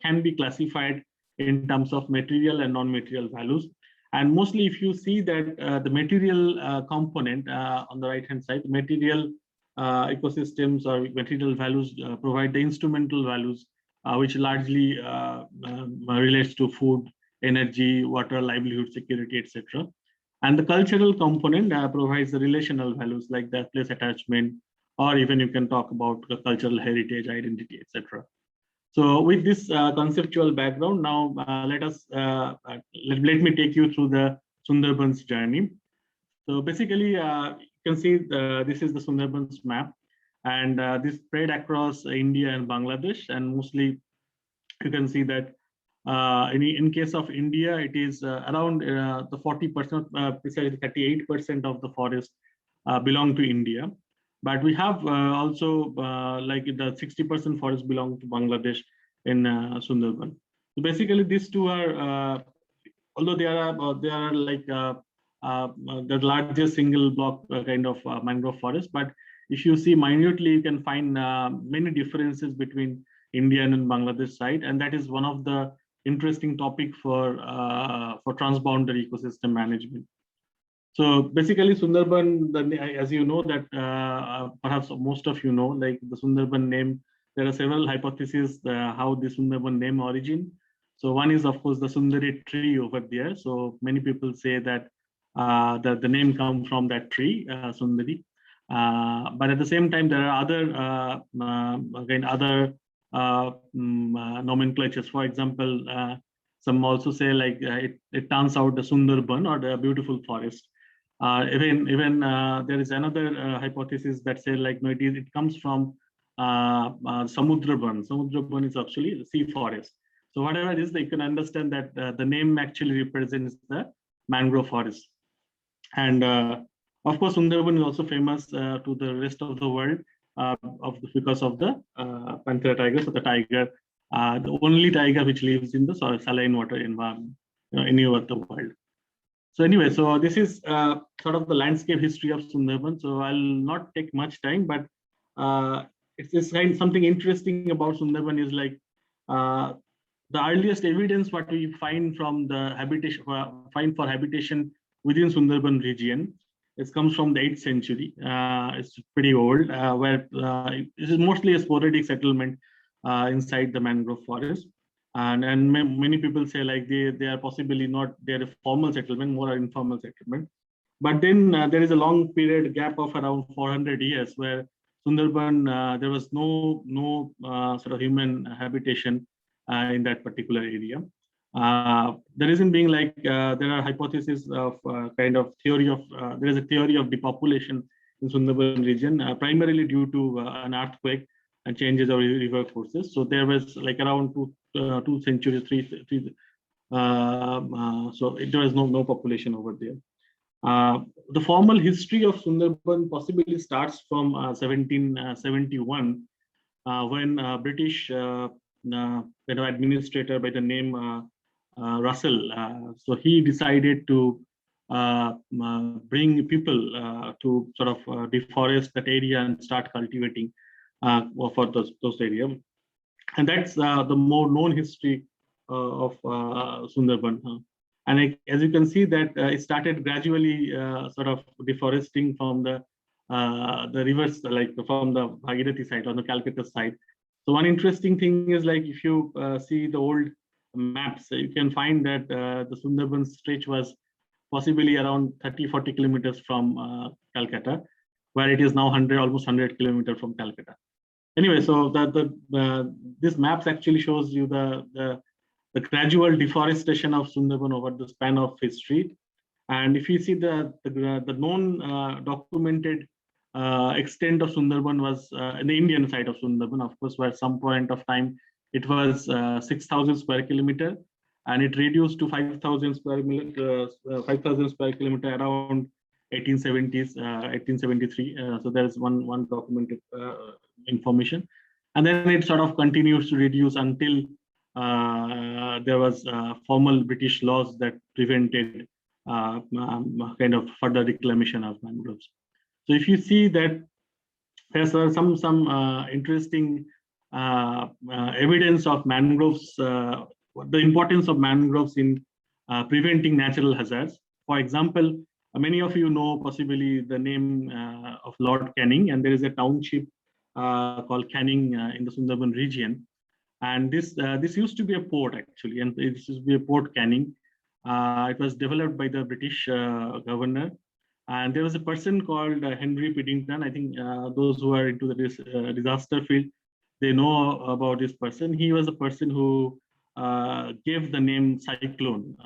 can be classified in terms of material and non-material values. And mostly if you see that the material component on the right-hand side, material ecosystems or material values provide the instrumental values, which largely relates to food, energy, water, livelihood, security, etc. And the cultural component provides the relational values like the place attachment, or even you can talk about the cultural heritage, identity, etc. So with this conceptual background, now let me take you through the Sundarban's journey. So basically, you can see this is the Sundarban's map, and this spread across India and Bangladesh, and mostly you can see that in case of India, it is around the 40%, precisely 38% of the forest belong to India. But we have also like the 60% forest belong to Bangladesh in Sundarban. So basically, these two are, although they are like the largest single block kind of mangrove forest, but if you see minutely, you can find many differences between Indian and Bangladesh side, and that is one of the interesting topic for transboundary ecosystem management. So basically, Sundarban, as you know, that perhaps most of you know, like the Sundarban name, there are several hypotheses how the Sundarban name origin. So one is, of course, the Sundari tree over there. So many people say that the name comes from that tree, Sundari. But at the same time, there are other nomenclatures. For example, Some also say like it turns out the Sundarban or the beautiful forest. Even there is another hypothesis that say like no, it comes from Samudraban. Samudraban is actually the sea forest. So whatever it is, you can understand that the name actually represents the mangrove forest. And of course, Sundarban is also famous to the rest of the world because of the Panthera tiger, so the tiger, the only tiger which lives in the saline water environment, anywhere the world. So anyway, so this is sort of the landscape history of Sundarban. So I'll not take much time, but it's something interesting about Sundarban is like the earliest evidence what we find from the habitation, for habitation within Sundarban region. It comes from the 8th century. It's pretty old, where it is mostly a sporadic settlement inside the mangrove forest. And many people say like they are possibly not, they're a formal settlement, more an informal settlement. But then there is a long period gap of around 400 years where Sundarban, there was no sort of human habitation in that particular area. The reason being like there are hypotheses of kind of theory of, there is a theory of depopulation in Sundarban region, primarily due to an earthquake and changes of river courses. So there was like around two centuries, so there was no population over there. The formal history of Sundarban possibly starts from 1771, when British administrator by the name Russell, so he decided to bring people to sort of deforest that area and start cultivating for those areas. And that's the more known history of Sundarban. And as you can see that it started gradually sort of deforesting from the rivers, like from the Bhagirathi side, on the Calcutta side. So one interesting thing is like if you see the old maps, you can find that the Sundarban stretch was possibly around 30-40 kilometers from Calcutta, where it is now almost 100 kilometers from Calcutta. Anyway, so this maps actually shows you the gradual deforestation of Sundarban over the span of history. And if you see the known documented extent of Sundarban was in the Indian side of Sundarban, of course, where at some point of time it was 6,000 square kilometer, and it reduced to 5,000 square kilometer around 1870s, 1873. So there is one documented information, and then it sort of continues to reduce until there was formal British laws that prevented kind of further reclamation of mangroves. So if you see that there's some interesting evidence of mangroves, the importance of mangroves in preventing natural hazards. For example, many of you know possibly the name of Lord Canning, and there is a township called Canning in the Sundarban region. And this used to be a port actually, and it used to be a port Canning. It was developed by the British governor, and there was a person called Henry Piddington. I think those who are into the disaster field, they know about this person. He was a person who gave the name cyclone,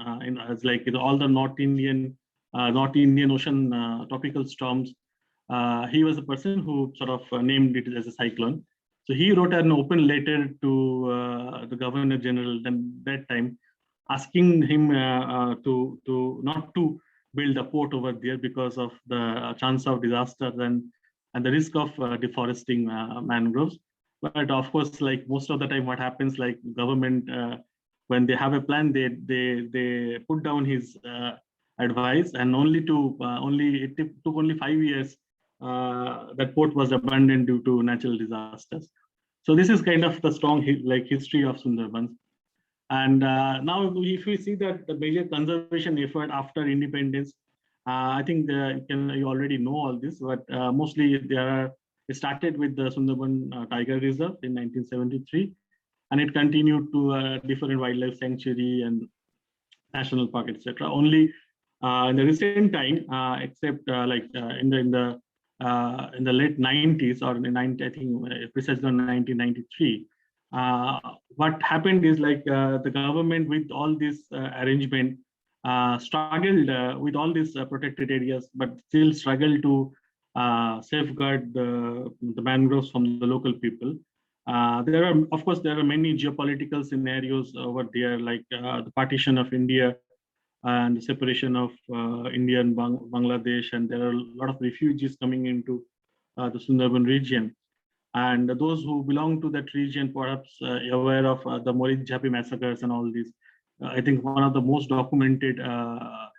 as like all the North Indian Ocean tropical storms. He was the person who sort of named it as a cyclone. So he wrote an open letter to the Governor General that time, asking him to not to build a port over there because of the chance of disasters and the risk of deforesting mangroves. But of course, like most of the time, what happens, like government, when they have a plan, they put down his advice, and it took only 5 years. That port was abandoned due to natural disasters. So this is kind of the strong history of Sundarbans. And now if we see that the major conservation effort after independence, I think you already know all this, but mostly it started with the Sundarban Tiger Reserve in 1973, and it continued to different wildlife sanctuary and national park, etc. Only in the recent time, except in the late 90s or in I think precisely in 1993, what happened is like the government with all this arrangement struggled with all these protected areas, but still struggled to safeguard the mangroves from the local people. There are, of course, there are many geopolitical scenarios over there, like the partition of India and the separation of India and Bangladesh, and there are a lot of refugees coming into the Sundarban region. And those who belong to that region, perhaps aware of the Morit Jhapi massacres and all this. I think one of the most documented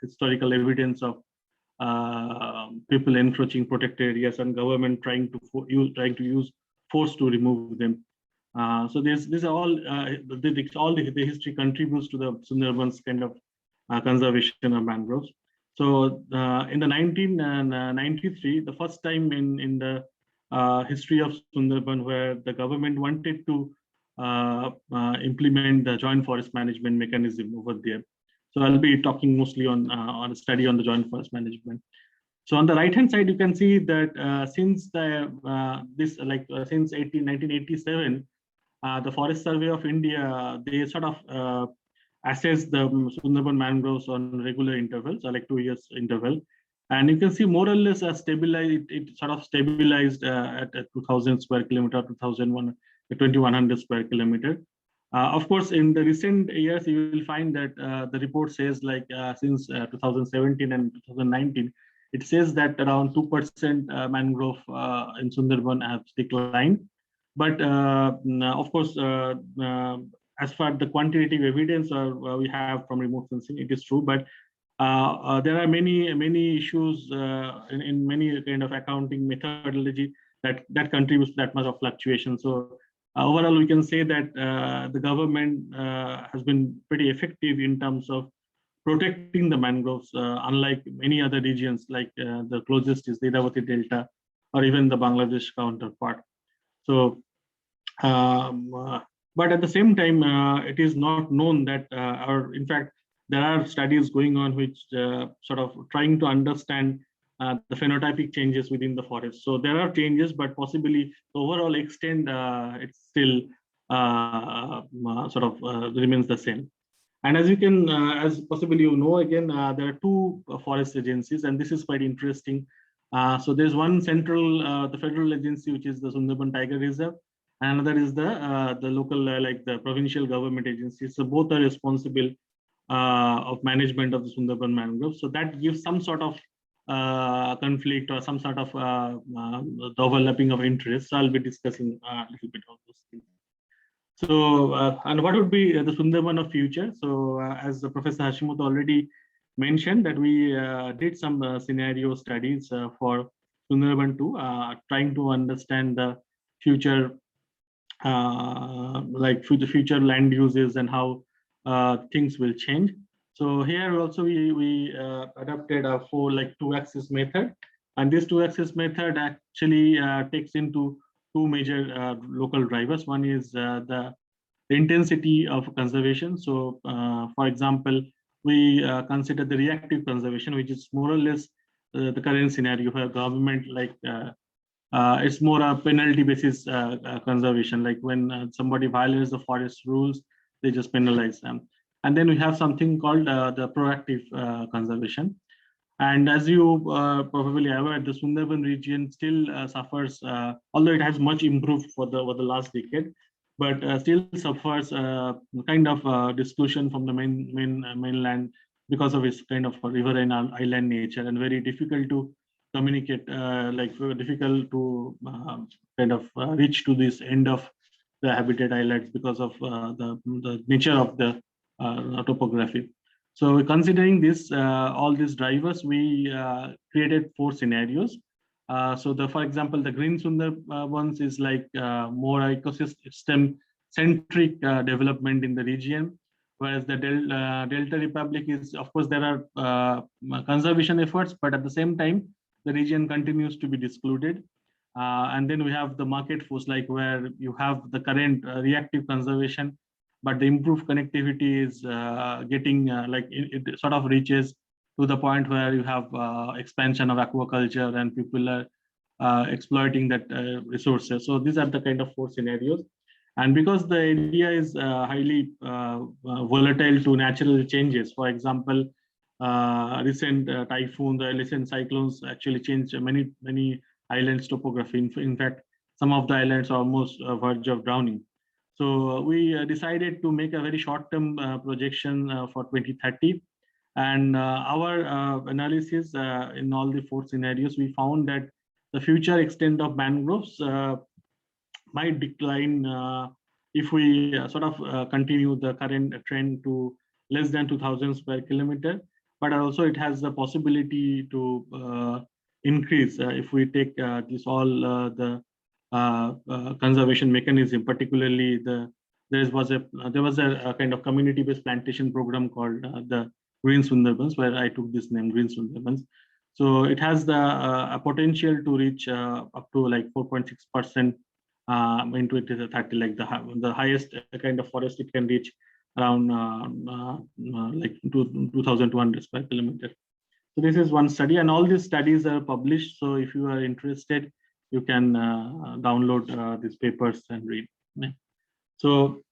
historical evidence of people encroaching protected areas and government trying to use force to remove them. So these are all the history contributes to the Sundarban's kind of conservation of mangroves. So in the 1993, the first time in the history of Sundarban where the government wanted to implement the joint forest management mechanism over there. So I'll be talking mostly on a study on the joint forest management. So on the right hand side, you can see that since since 1987, the Forest Survey of India, they sort of assess the Sundarban mangroves on regular intervals, or like 2 years interval. And you can see more or less stabilized, it sort of stabilized at 2000 square kilometer, 2100 square kilometer. Of course, in the recent years, you will find that the report says like since 2017 and 2019, it says that around 2% mangrove in Sundarban have declined. But of course, as far the quantitative evidence we have from remote sensing, it is true. But there are many issues in many kind of accounting methodology that contributes to that much of fluctuation. So overall, we can say that the government has been pretty effective in terms of protecting the mangroves, unlike many other regions, like the closest is the Irrawaddy Delta or even the Bangladesh counterpart. So, but at the same time, it is not known that, or in fact, there are studies going on which sort of trying to understand the phenotypic changes within the forest. So there are changes, but possibly the overall extent, it's still sort of remains the same. And as you can, as possibly you know, again, there are two forest agencies, and this is quite interesting. So there's one central, the federal agency, which is the Sundarban Tiger Reserve, and another is the local, like the provincial government agencies. So both are responsible of management of the Sundarban mangroves. So that gives some sort of conflict or some sort of the overlapping of interests. So I'll be discussing a little bit of those things. So, and what would be the Sundarban of future? So, as Professor Hashimoto already mentioned, that we did some scenario studies for Sundarban 2, trying to understand the future, like for the future land uses and how things will change. So here also we adopted a two-axis method, and this two-axis method actually takes into two major local drivers. One is the intensity of conservation. So, for example, we consider the reactive conservation, which is more or less the current scenario where government it's more a penalty basis conservation. Like when somebody violates the forest rules, they just penalize them. And then we have something called the proactive conservation. And as you probably aware, the Sundarban region still suffers, although it has much improved over the last decade, but still suffers kind of exclusion from the mainland because of its kind of river and island nature, and very difficult to communicate, difficult to kind of reach to this end of the habitat islands because of the nature of the topography. So considering this, all these drivers, we created 4 scenarios. For example, the Green Sundarbans is like more ecosystem centric development in the region, whereas the Delta Republic is, of course, there are conservation efforts, but at the same time, the region continues to be excluded. And then we have the market force, like where you have the current reactive conservation, but the improved connectivity is getting it sort of reaches to the point where you have expansion of aquaculture and people are exploiting that resources. So these are the kind of 4 scenarios. And because the area is highly volatile to natural changes, for example, recent typhoons or recent cyclones actually changed many islands topography. In fact, some of the islands are almost verge of drowning. So we decided to make a very short-term projection for 2030. And our analysis in all the 4 scenarios, we found that the future extent of mangroves might decline if we sort of continue the current trend to less than 2,000 square kilometer. But also it has the possibility to increase if we take this all the conservation mechanism, particularly there was a kind of community-based plantation program called the Green Sundarbans, where I took this name, Green Sundarbans. So it has the potential to reach up to like 4.6% in 2030, like the highest kind of forest it can reach around like 2,200 square kilometers. So this is one study, and all these studies are published. So if you are interested, you can download these papers and read. Yeah. So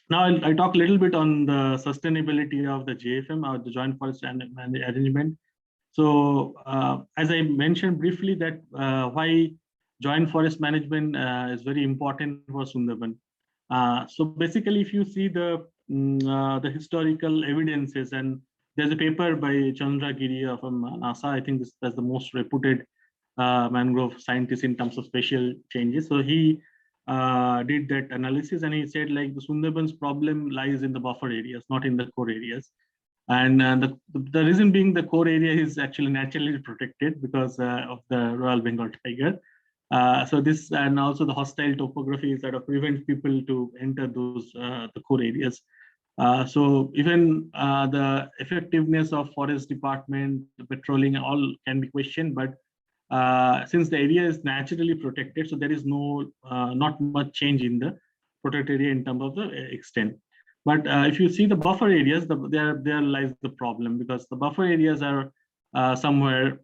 now I'll talk a little bit on the sustainability of the JFM, or the Joint Forest Arrangement. So as I mentioned briefly, that why joint forest management is very important for Sundarban. So basically, if you see the historical evidences, and there's a paper by Chandra Giri from NASA, I think that's the most reputed mangrove scientist in terms of spatial changes. So he did that analysis, and he said like the Sundarban's problem lies in the buffer areas, not in the core areas. And the reason being, the core area is actually naturally protected because of the Royal Bengal tiger. So this, and also the hostile topography sort of prevents people to enter those the core areas. So even the effectiveness of forest department, the patrolling, all can be questioned. But since the area is naturally protected, so there is not much change in the protected area in terms of the extent. But if you see the buffer areas, there lies the problem, because the buffer areas are somewhere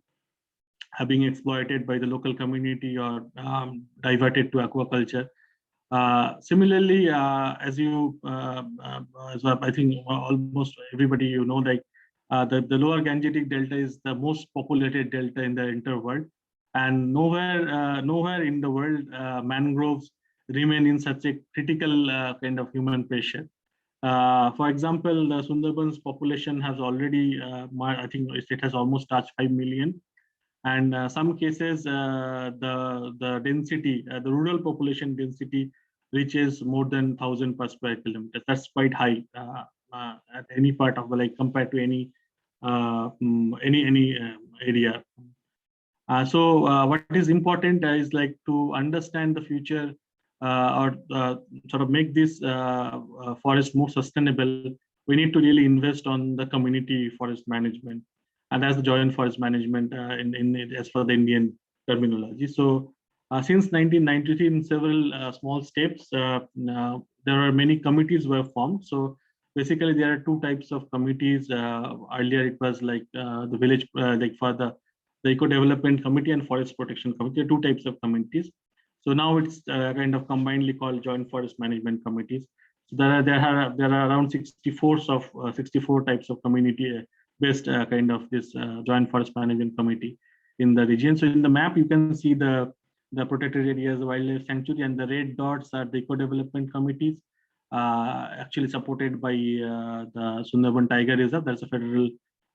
being exploited by the local community or diverted to aquaculture. Similarly, as I think almost everybody like the lower Gangetic Delta is the most populated delta in the entire world, and nowhere in the world mangroves remain in such a critical kind of human pressure. For example, the Sundarban's population has already, I think it has almost touched 5 million. And some cases, the density, the rural population density reaches more than 1,000 per square kilometer. That's quite high at any part of the, compared to any area. So what is important is to understand the future or sort of make this forest more sustainable. We need to really invest on the community forest management, and that's the joint forest management as for the Indian terminology. So since 1993, in several small steps, there are many committees were formed. So basically, there are 2 types of committees. Earlier, it was like the village, for the Eco Development Committee and Forest Protection Committee. There are 2 types of committees. So now it's kind of combinedly called Joint Forest Management Committees. So there are around 64 types of community-based kind of this Joint Forest Management Committee in the region. So in the map, you can see the protected areas, wildlife sanctuary, and the red dots are the Eco Development Committees, actually supported by the Sundarban Tiger Reserve. That's a federal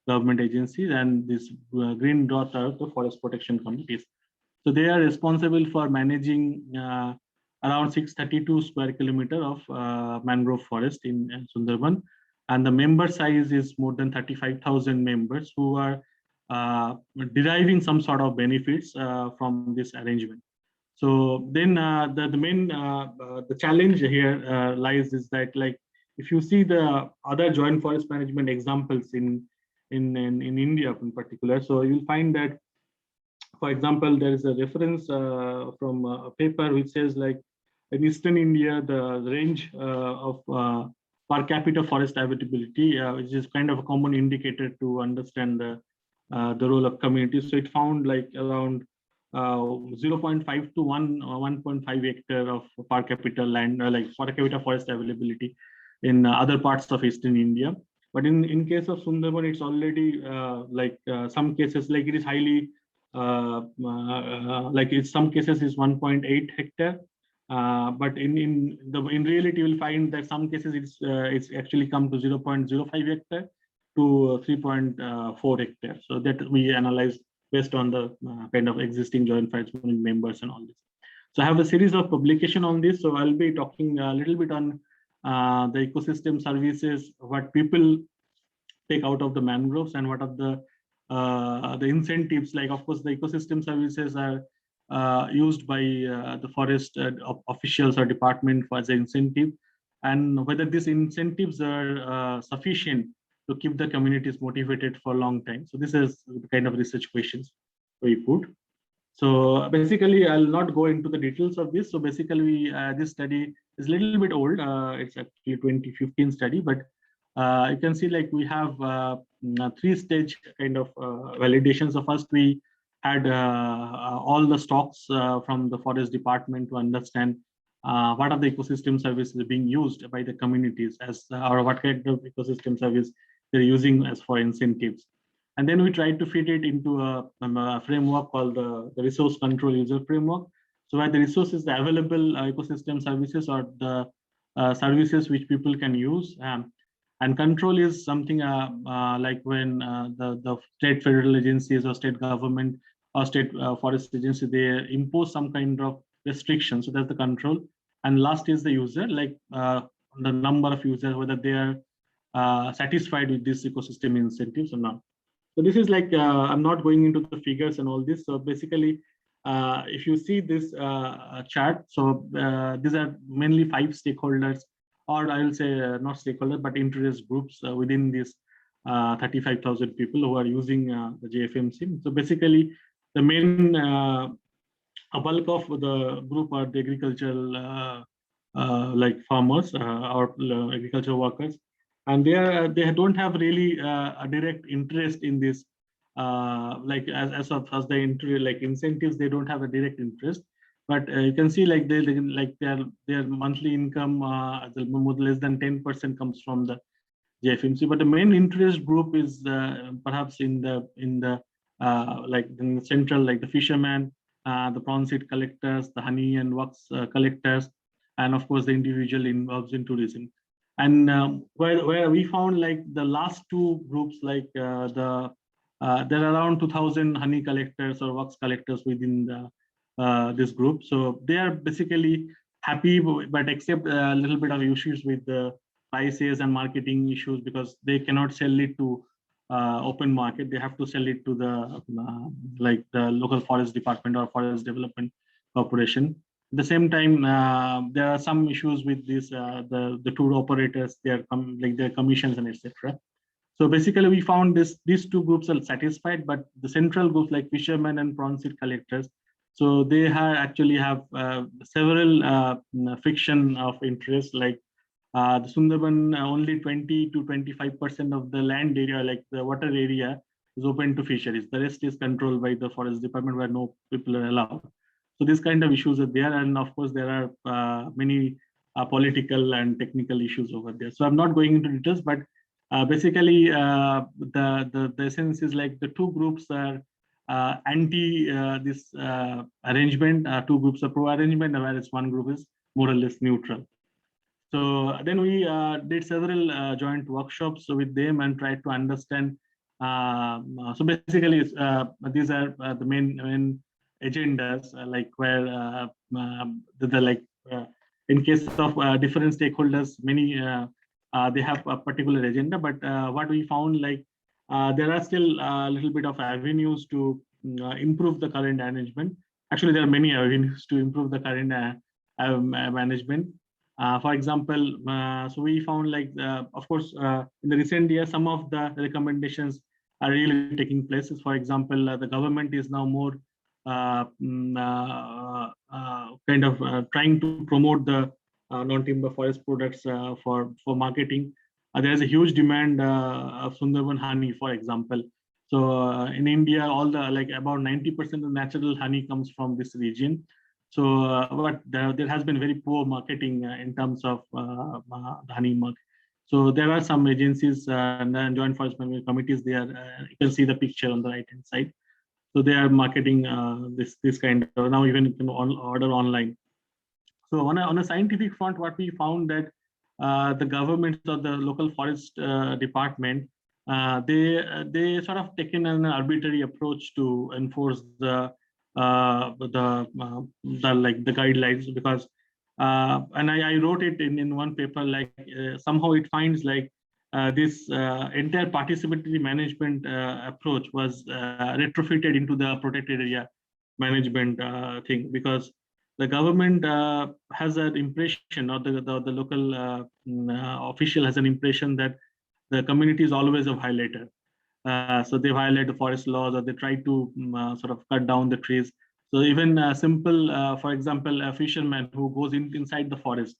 government agency, and these green dots are the Forest Protection Committees. So they are responsible for managing around 632 square kilometer of mangrove forest in Sundarban, and the member size is more than 35,000 members who are deriving some sort of benefits from this arrangement. So then the main the challenge here lies is that if you see the other joint forest management examples in India in particular, so you'll find that, for example, there is a reference from a paper which says in Eastern India, the range of per capita forest habitability, which is kind of a common indicator to understand the role of communities. So it found around 0.5 to 1.5 hectare of per capita land, like per capita forest availability in other parts of Eastern India. But in case of Sundarban, it's already some cases like it is highly like in some cases is 1.8 hectare. But in reality, you will find that some cases it's actually come to 0.05 hectare to 3.4 hectare. So that we analyze based on the kind of existing joint forest members and all this. So I have a series of publication on this. So I'll be talking a little bit on the ecosystem services, what people take out of the mangroves, and what are the incentives. Like, of course, the ecosystem services are used by the forest officials or department as an incentive, and whether these incentives are sufficient to keep the communities motivated for a long time. So this is the kind of research questions we put. So basically, I'll not go into the details of this. So basically, this study is a little bit old. It's actually 2015 study, but you can see like we have 3-stage kind of validation. So first we had all the stocks from the forest department to understand what are the ecosystem services being used by the communities as or what kind of ecosystem service they're using as for incentives. And then we tried to fit it into a framework called the resource control user framework. So where the resources, the available ecosystem services or the services which people can use. And control is something like when the state federal agencies or state government or state forest agency, they impose some kind of restriction. So that's the control. And last is the user, like the number of users, whether they are satisfied with this ecosystem incentives or not. So this is like, I'm not going into the figures and all this. So basically, if you see this chart, so these are mainly 5 stakeholders, or I will say not stakeholders, but interest groups within this 35,000 people who are using the JFMC. So basically, the main a bulk of the group are the agricultural like farmers or agricultural workers. And they don't have really a direct interest in this, like as the like incentives, they don't have a direct interest. But you can see like their monthly income, less than 10% comes from the JFMC. But the main interest group is perhaps in the like in the central, like the fishermen, the prawn seed collectors, the honey and wax collectors, and of course the individual involved in tourism. And where we found like the last 2 groups, like there are around 2,000 honey collectors or wax collectors within this group. So they are basically happy, but except a little bit of issues with the prices and marketing issues, because they cannot sell it to open market. They have to sell it to the like the local forest department or forest development corporation. At the same time, there are some issues with this the tour operators, their commissions and etc. So basically, we found these 2 groups are satisfied, but the central groups like fishermen and prawn seed collectors, so they actually have several friction of interest. Like the Sundarban, only 20 to 25% of the land area, like the water area, is open to fisheries. The rest is controlled by the forest department, where no people are allowed. So these kind of issues are there, and of course there are many political and technical issues over there. So I'm not going into details, but basically the essence is like the 2 groups are anti this arrangement. 2 groups are pro arrangement, whereas 1 group is more or less neutral. So then we did several joint workshops with them and tried to understand. So basically, these are the main agendas, like where in case of different stakeholders, many they have a particular agenda. But what we found, like there are still a little bit of avenues to improve the current management. Actually, there are many avenues to improve the current management. For example, so we found like, of course, in the recent years, some of the recommendations are really taking place. For example, the government is now more kind of trying to promote the non-timber forest products for marketing. There is a huge demand of Sundarban honey, for example. So in India, all the about 90% of natural honey comes from this region. So, but there has been very poor marketing in terms of the honey market. So there are some agencies and joint forest management committees there. You can see the picture on the right-hand side. So they are marketing this kind of, now even you can order online. So on a scientific front, what we found that the governments or the local forest department, they sort of taken an arbitrary approach to enforce the guidelines, because and I wrote it in one paper, somehow it finds this entire participatory management approach was retrofitted into the protected area management thing, because the government has an impression, or the local official has an impression that the community is always a violator. So they violate the forest laws, or they try to sort of cut down the trees. So even simple, for example, a fisherman who goes inside the forest,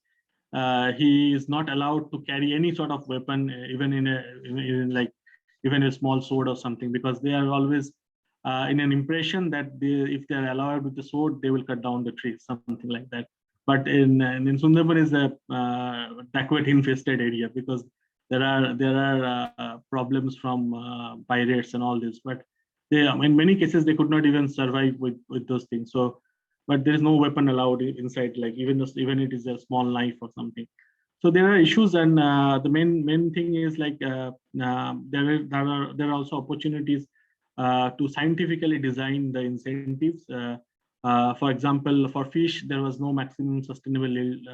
he is not allowed to carry any sort of weapon, even even a small sword or something, because they are always in an impression that if they are allowed with the sword, they will cut down the trees, something like that. But in Sundarban is a dacoit infested area, because there are problems from pirates and all this. But they, in many cases, they could not even survive with those things. So, but there is no weapon allowed inside, even it is a small knife or something. So there are issues, and the main thing is there are also opportunities to scientifically design the incentives. For example, for fish, there was no maximum sustainable yield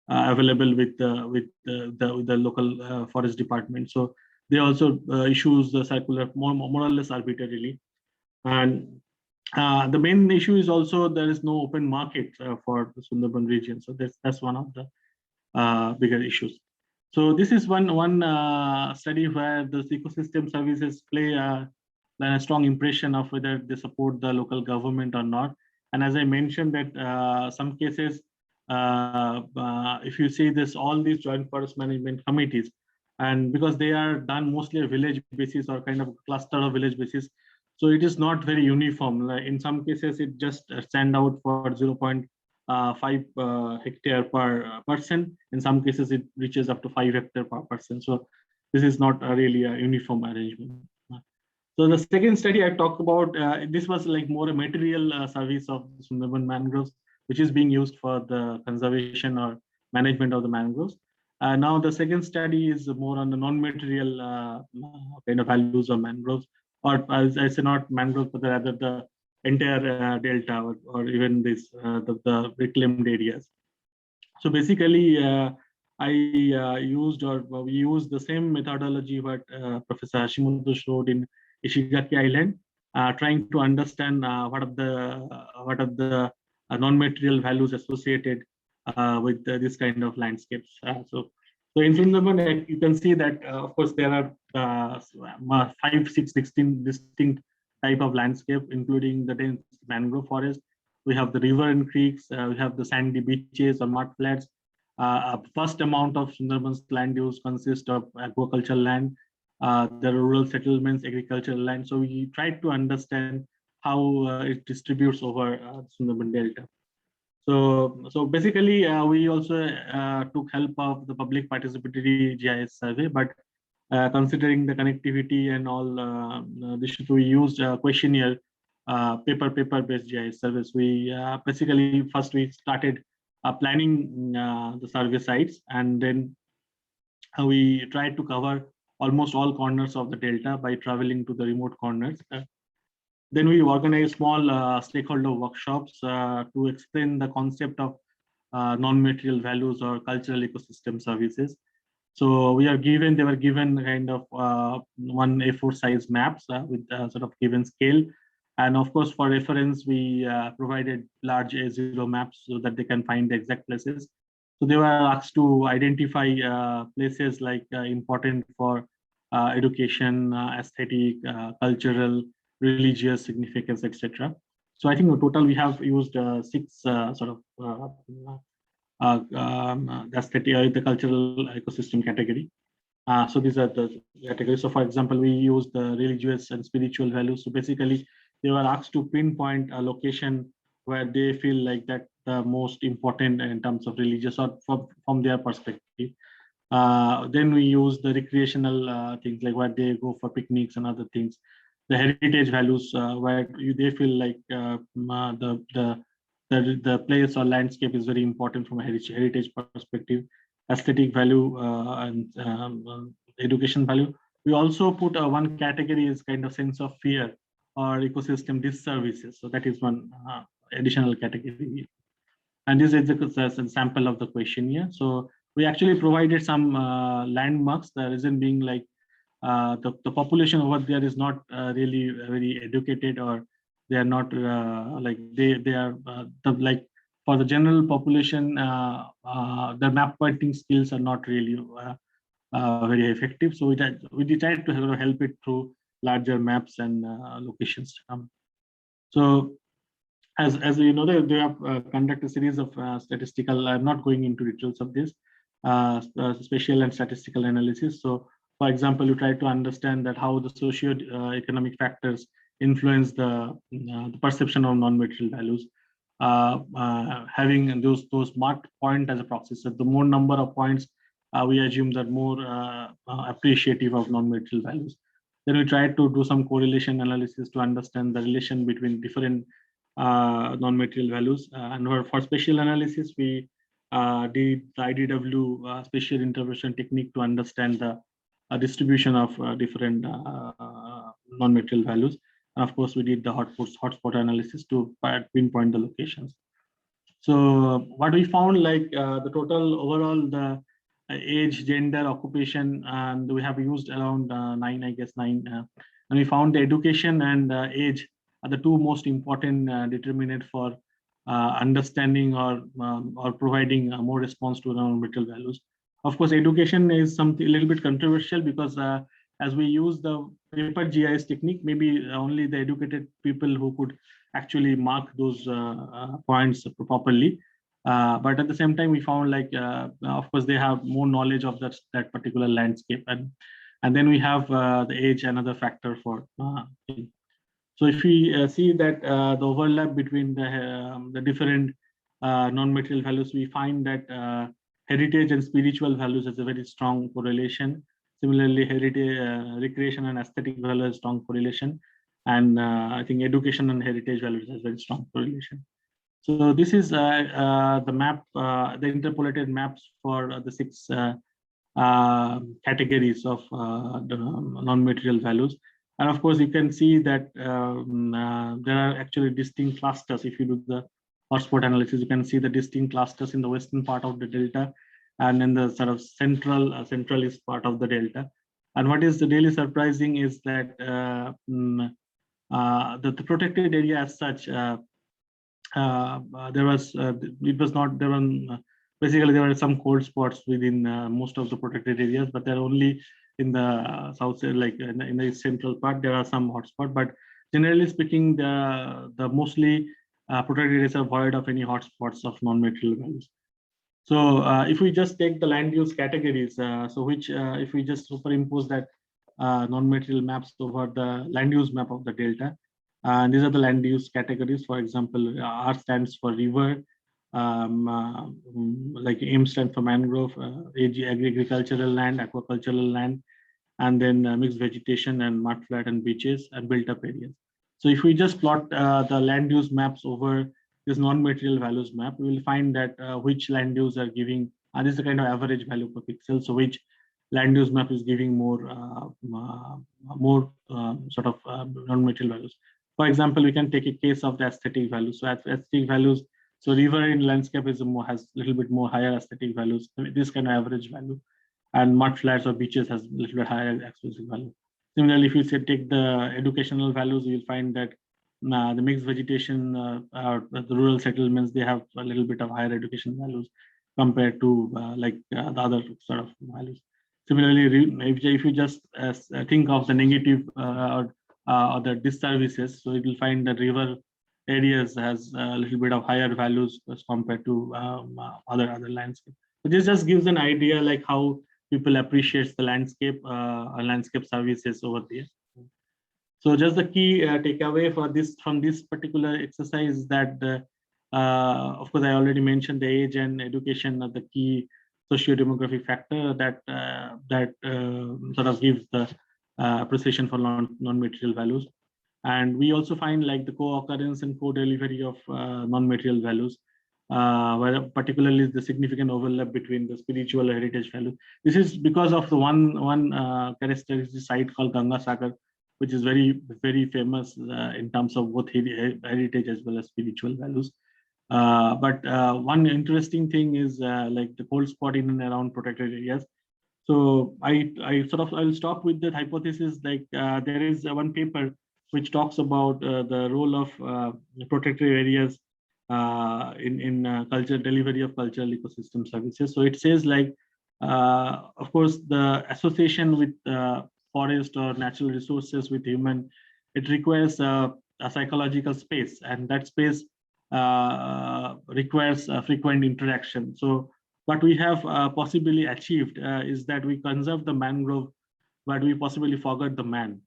available with the local forest department. So they also issues the circular more or less arbitrarily. And the main issue is also there is no open market for the Sundarban region. So that's one of the bigger issues. So this is one study where the ecosystem services play a strong impression of whether they support the local government or not. And as I mentioned that some cases, if you see this, all these joint forest management committees, and because they are done mostly a village basis or kind of cluster of village basis, so it is not very uniform. In some cases, it just stand out for 0.5 hectare per person. In some cases, it reaches up to 5 hectare per person. So this is not really a uniform arrangement. So the second study I talked about, this was more a material service of Sundarban mangroves, which is being used for the conservation or management of the mangroves. Now the second study is more on the non-material kind of values of mangroves, or as I say, not mangroves, but rather the entire delta, or even this the reclaimed areas. So basically, we used the same methodology what Professor Hashimoto showed in Ishigaki Island, trying to understand what are the non-material values associated with this kind of landscapes. So in Sundarban, you can see that of course there are 5, 6 distinct type of landscape, including the dense mangrove forest. We have the river and creeks. We have the sandy beaches or mud flats. A vast amount of Sundarban's land use consists of agricultural land. The rural settlements, agricultural land. So we tried to understand how it distributes over Sundarban Delta. So basically, we also took help of the public participatory GIS survey, but considering the connectivity and all this, we used a questionnaire, paper-based GIS service. We basically first we started planning the survey sites, and then we tried to cover almost all corners of the delta by traveling to the remote corners. Then we organized small stakeholder workshops to explain the concept of non-material values or cultural ecosystem services. So they were given kind of one A4 size maps with sort of given scale. And of course, for reference, we provided large A0 maps so that they can find the exact places. So they were asked to identify places important for education, aesthetic, cultural, religious significance, etc. So I think in total we have used 6 sort of that's the cultural ecosystem category. So these are the categories. So for example, we use the religious and spiritual values. So basically, they were asked to pinpoint a location where they feel like that the most important in terms of religious or from their perspective. Then we use the recreational things like where they go for picnics and other things. The heritage values where they feel like the place or landscape is very important from a heritage perspective. Aesthetic value and education value. We also put one category is kind of sense of fear or ecosystem disservices. So that is one additional category. And this is a sample of the questionnaire. So we actually provided some landmarks. The reason being like the population over there is not really very educated, or they are not like they are like for the general population, the map pointing skills are not really very effective. So we decided to help it through larger maps and locations. So as you know, they have conducted a series of statistical. I'm not going into details of this spatial and statistical analysis. So, for example, you try to understand that how the socio-economic factors influence the perception of non-material values. Having those marked point as a proxy. So the more number of points, we assume that more appreciative of non-material values. Then we try to do some correlation analysis to understand the relation between different non-material values. And for spatial analysis, we did the IDW spatial intervention technique to understand the distribution of different non-material values. And of course, we did the hotspot analysis to pinpoint the locations. So what we found, like the total overall, the age, gender, occupation, and we have used around 9, I guess 9. And we found the education and age are the two most important determinant for understanding or providing more response to non-material values. Of course, education is something a little bit controversial because as we use the paper GIS technique, maybe only the educated people who could actually mark those points properly. But at the same time, we found like, of course, they have more knowledge of that particular landscape. And then we have the age, another factor for. So if we see that the overlap between the different non-material values, we find that heritage and spiritual values has a very strong correlation. Similarly, heritage, recreation and aesthetic values has strong correlation. And I think education and heritage values has very strong correlation. So this is the map, the interpolated maps for the 6 categories of the non-material values. And of course, you can see that there are actually distinct clusters. If you do the hotspot analysis, you can see the distinct clusters in the western part of the delta, and in the sort of centralist part of the delta. And what is really surprising is that the protected area as such, there were some cold spots within most of the protected areas, but they're only in the south, like in the central part, there are some hotspots. But generally speaking, the mostly protected areas are void of any hotspots of non-material values. So if we just take the land use categories, if we just superimpose that non-material maps over the land use map of the delta, these are the land use categories. For example, R stands for river, like M stands for mangrove, agricultural land, aquacultural land, and then mixed vegetation and mudflat and beaches and built-up areas. So if we just plot the land use maps over this non-material values map, we will find that which land use are giving, this is the kind of average value per pixel. So which land use map is giving more sort of non-material values. For example, we can take a case of the aesthetic values. So aesthetic values, so river in landscape has a little bit more higher aesthetic values, this kind of average value, and mud flats or beaches has a little bit higher exclusive value. Similarly, if you say take the educational values, you'll find that the mixed vegetation, the rural settlements, they have a little bit of higher education values compared to the other sort of values. Similarly, if you just think of the negative or the disservices, so you will find that river areas has a little bit of higher values as compared to other landscape. So this just gives an idea like how people appreciate the landscape services over there. So just the key takeaway for this from this particular exercise is that, of course, I already mentioned the age and education are the key socio-demographic factor that sort of gives the appreciation for non-material values. And we also find like the co-occurrence and co-delivery of non-material values, where particularly the significant overlap between the spiritual heritage value. This is because of the one characteristic site called Ganga Sagar, which is very, very famous in terms of both heritage as well as spiritual values. But one interesting thing is like the cold spot in and around protected areas. So I'll stop with that hypothesis. Like there is one paper which talks about the role of protected areas in culture delivery of cultural ecosystem services. So it says like, of course, the association with forest or natural resources with human, it requires a psychological space, and that space requires frequent interaction. So what we have possibly achieved is that we conserve the mangrove, but we possibly forgot the man.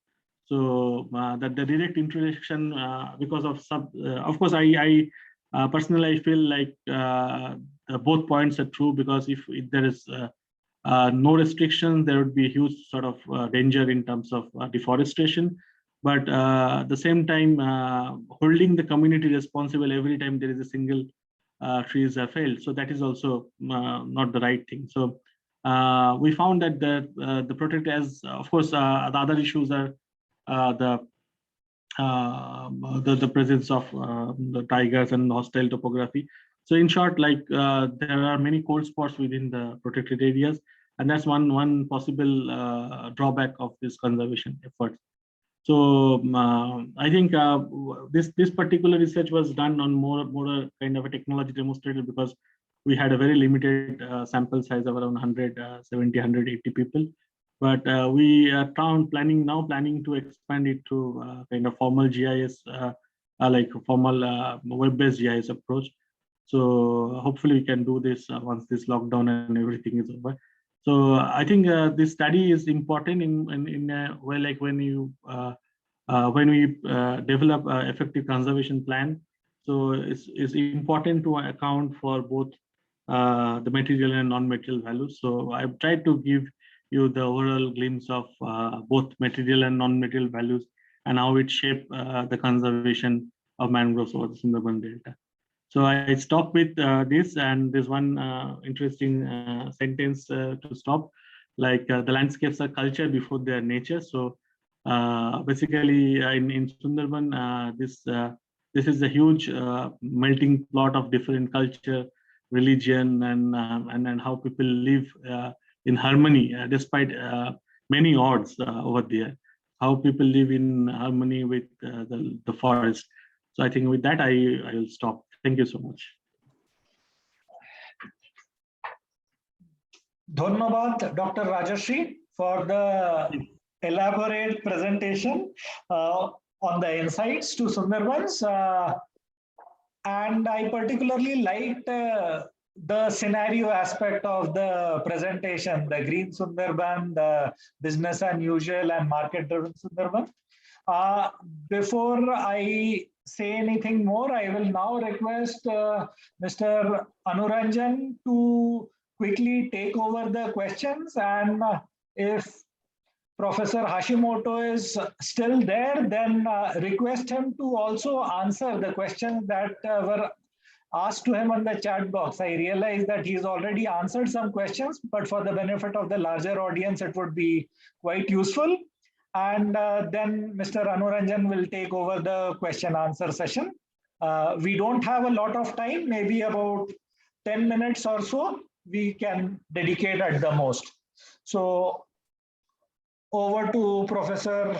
So that the direct interaction, because of of course, I personally I feel like both points are true, because if there is no restrictions, there would be a huge sort of danger in terms of deforestation. But at the same time, holding the community responsible every time there is a single trees are failed. So that is also not the right thing. So we found that the protect, as of course the other issues are the presence of the tigers and hostile topography. So in short, like there are many cold spots within the protected areas, and that's one possible drawback of this conservation efforts. So I think this particular research was done on more kind of a technology demonstrator, because we had a very limited sample size of around 170, 180 people. But we are planning to expand it to kind of formal GIS, like formal web-based GIS approach. So hopefully we can do this once this lockdown and everything is over. So I think this study is important in a way, like when we develop an effective conservation plan. So it's important to account for both the material and non-material values. So I've tried to give you the overall glimpse of both material and non-material values and how it shapes the conservation of mangroves over the Sundarban Delta. So I stop with this, and there's one interesting sentence to stop, like the landscapes are culture before they are nature. So basically in Sundarban, this is a huge melting pot of different culture, religion, and how people live in harmony despite many odds over there. How people live in harmony with the forest. So I think with that I will stop. Thank you so much. Dhanyavad, Dr. Rajarshi, for the elaborate presentation on the insights to Sundarbans. And I particularly liked the scenario aspect of the presentation, the green Sundarban, the business unusual and market-driven Sundarban. Before I say anything more, I will now request Mr. Anuranjan to quickly take over the questions, and if Professor Hashimoto is still there, then request him to also answer the questions that were asked to him on the chat box. I realize that he's already answered some questions, but for the benefit of the larger audience, it would be quite useful. And then Mr. Anuranjan will take over the question answer session. We don't have a lot of time, maybe about 10 minutes or so we can dedicate at the most. So over to Professor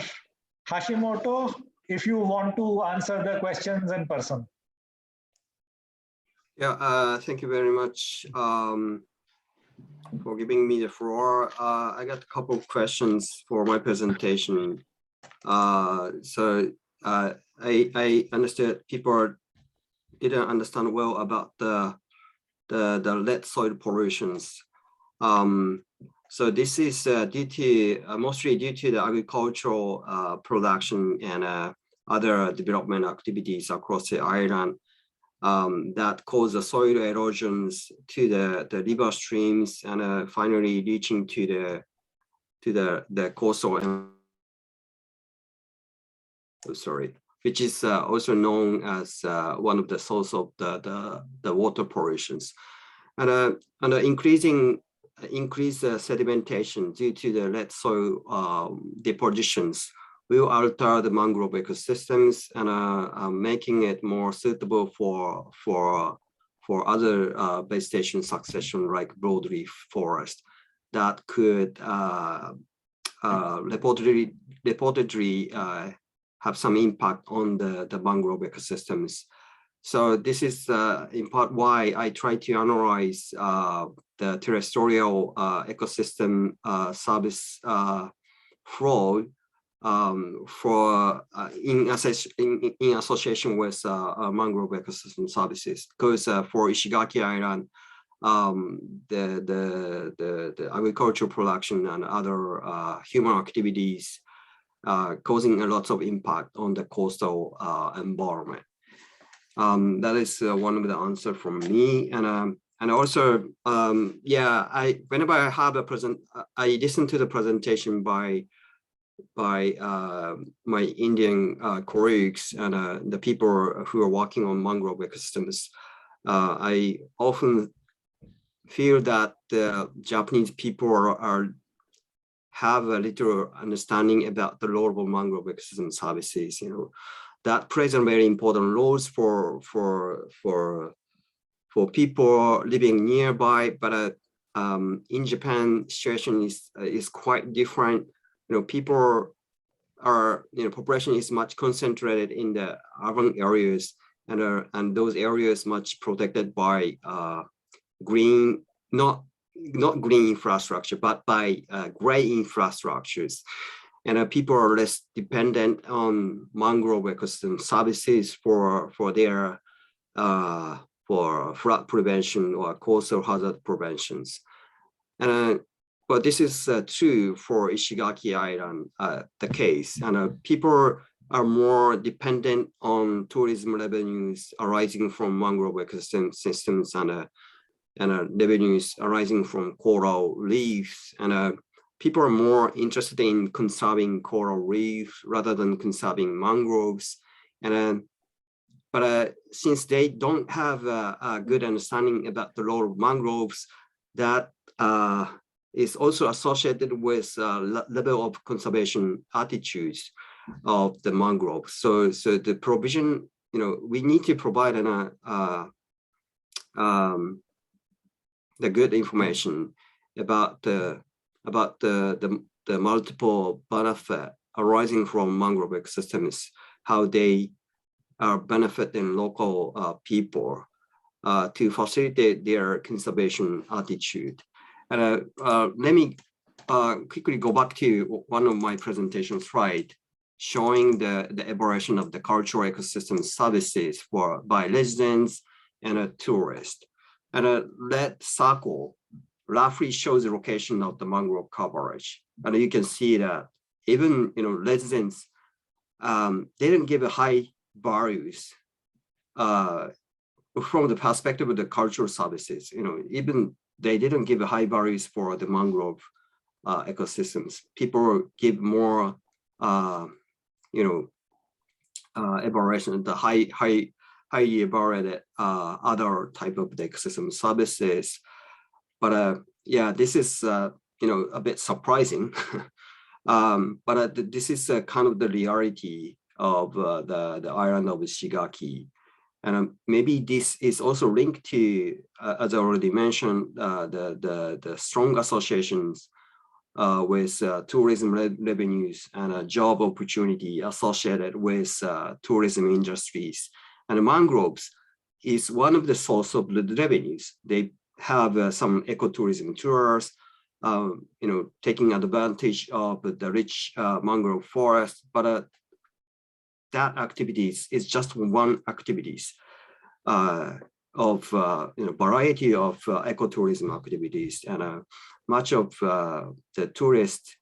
Hashimoto, if you want to answer the questions in person. Yeah, thank you very much for giving me the floor. I got a couple of questions for my presentation. So I understood people didn't understand well about the lead soil pollutions. So this is due to mostly due to the agricultural production and other development activities across the island that cause the soil erosions to the river streams and finally reaching to the coastal. Sorry, which is also known as one of the source of the water pollutions, and increased sedimentation due to the red soil depositions will alter the mangrove ecosystems and making it more suitable for other vegetation succession like broadleaf forest that could reportedly have some impact on the mangrove ecosystems. So this is in part why I try to analyze the terrestrial ecosystem service flow in association with mangrove ecosystem services. Because for Ishigaki Island, the agricultural production and other human activities causing a lot of impact on the coastal environment. That is one of the answer from me, and also whenever I have a I listen to the presentation by my Indian colleagues and the people who are working on mangrove ecosystems. I often feel that the Japanese people have a little understanding about the role of mangrove ecosystem services, that plays a very important roles for people living nearby. But in Japan, situation is quite different. People are, population is much concentrated in the urban areas, and those areas much protected by green, not green infrastructure, but by gray infrastructures. And people are less dependent on mangrove ecosystem services for their for flood prevention or coastal hazard preventions. But this is true for Ishigaki Island, the case. And people are more dependent on tourism revenues arising from mangrove ecosystem systems and revenues arising from coral reefs. And people are more interested in conserving coral reef rather than conserving mangroves. But since they don't have a good understanding about the role of mangroves, that is also associated with level of conservation attitudes of the mangroves. So the provision, we need to provide the good information about the multiple benefit arising from mangrove ecosystems, how they are benefiting local people to facilitate their conservation attitude. And let me quickly go back to one of my presentation slides showing the evaluation of the cultural ecosystem services by residents and tourists. And a red circle roughly shows the location of the mangrove coverage. And you can see that even residents, they didn't give a high values from the perspective of the cultural services. Even they didn't give high values for the mangrove ecosystems. People give more, evaluation, the highly evaluated other type of the ecosystem services. But this is a bit surprising. But this is kind of the reality of the island of Ishigaki. And maybe this is also linked to, as I already mentioned, the strong associations with tourism revenues and job opportunity associated with tourism industries. And mangroves is one of the source of the revenues. They have some ecotourism tours, taking advantage of the rich mangrove forest, but that activities is just one activities of variety of ecotourism activities. And much of the tourists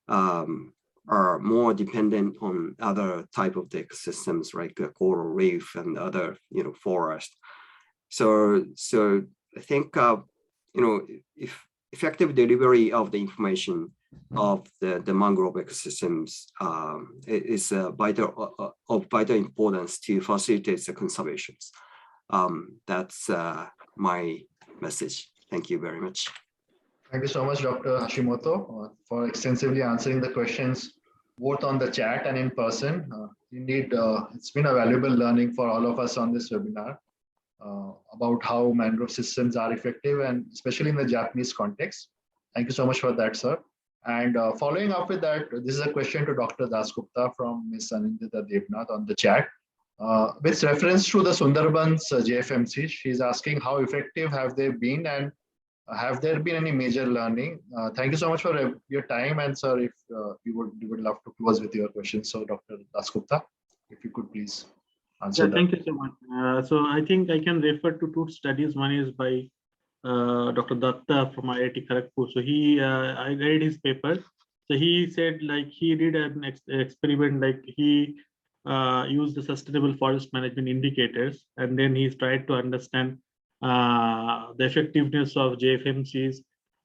are more dependent on other type of the ecosystems like coral reef and other, forest. So I think, if effective delivery of the information of the mangrove ecosystems is of vital importance to facilitate the conservations. That's my message. Thank you very much. Thank you so much, Dr. Hashimoto, for extensively answering the questions both on the chat and in person. Indeed, it's been a valuable learning for all of us on this webinar about how mangrove systems are effective, and especially in the Japanese context. Thank you so much for that, sir. And following up with that, this is a question to Dr. Dasgupta from Ms. Anindita Devnath on the chat. With reference to the Sundarbans JFMC, she's asking how effective have they been, and have there been any major learning? Thank you so much for your time, and sir, if you would love to close with your questions. So Dr. Dasgupta, if you could please answer that. Thank you so much. So I think I can refer to two studies. One is by Dr. Datta from IIT Kharagpur. So I read his paper. So he said like he did an experiment, like he used the sustainable forest management indicators, and then he tried to understand the effectiveness of JFMCs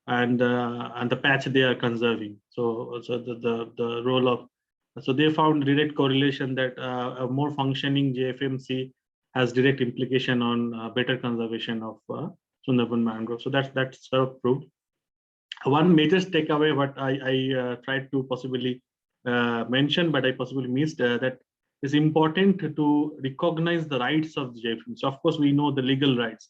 and the patch they are conserving. So the role of, so they found direct correlation that a more functioning JFMC has direct implication on better conservation of Sundarban mangrove. So that's sort of proved. One major takeaway what I tried to possibly mention, but I possibly missed, that it's important to recognize the rights of the JFMC. So of course we know the legal rights,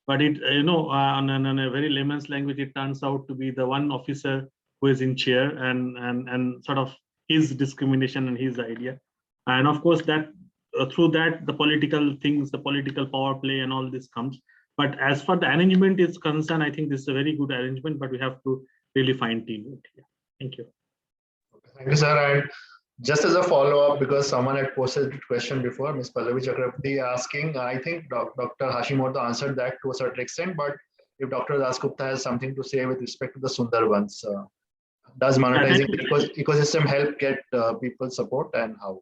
but it, on a very layman's language, it turns out to be the one officer who is in chair, and sort of his discrimination and his idea. And of course that through that, the political things, the political power play and all this comes. But as far the arrangement is concerned, I think this is a very good arrangement, but we have to really fine tune it. Yeah. Thank you. Thank you, sir. And just as a follow-up, because someone had posted a question before, Ms. Pallavi Chakraborty asking, I think Dr. Hashimoto answered that to a certain extent, but if Dr. Dasgupta has something to say with respect to the Sundarbans, does monetizing ecosystem help get people support, and how?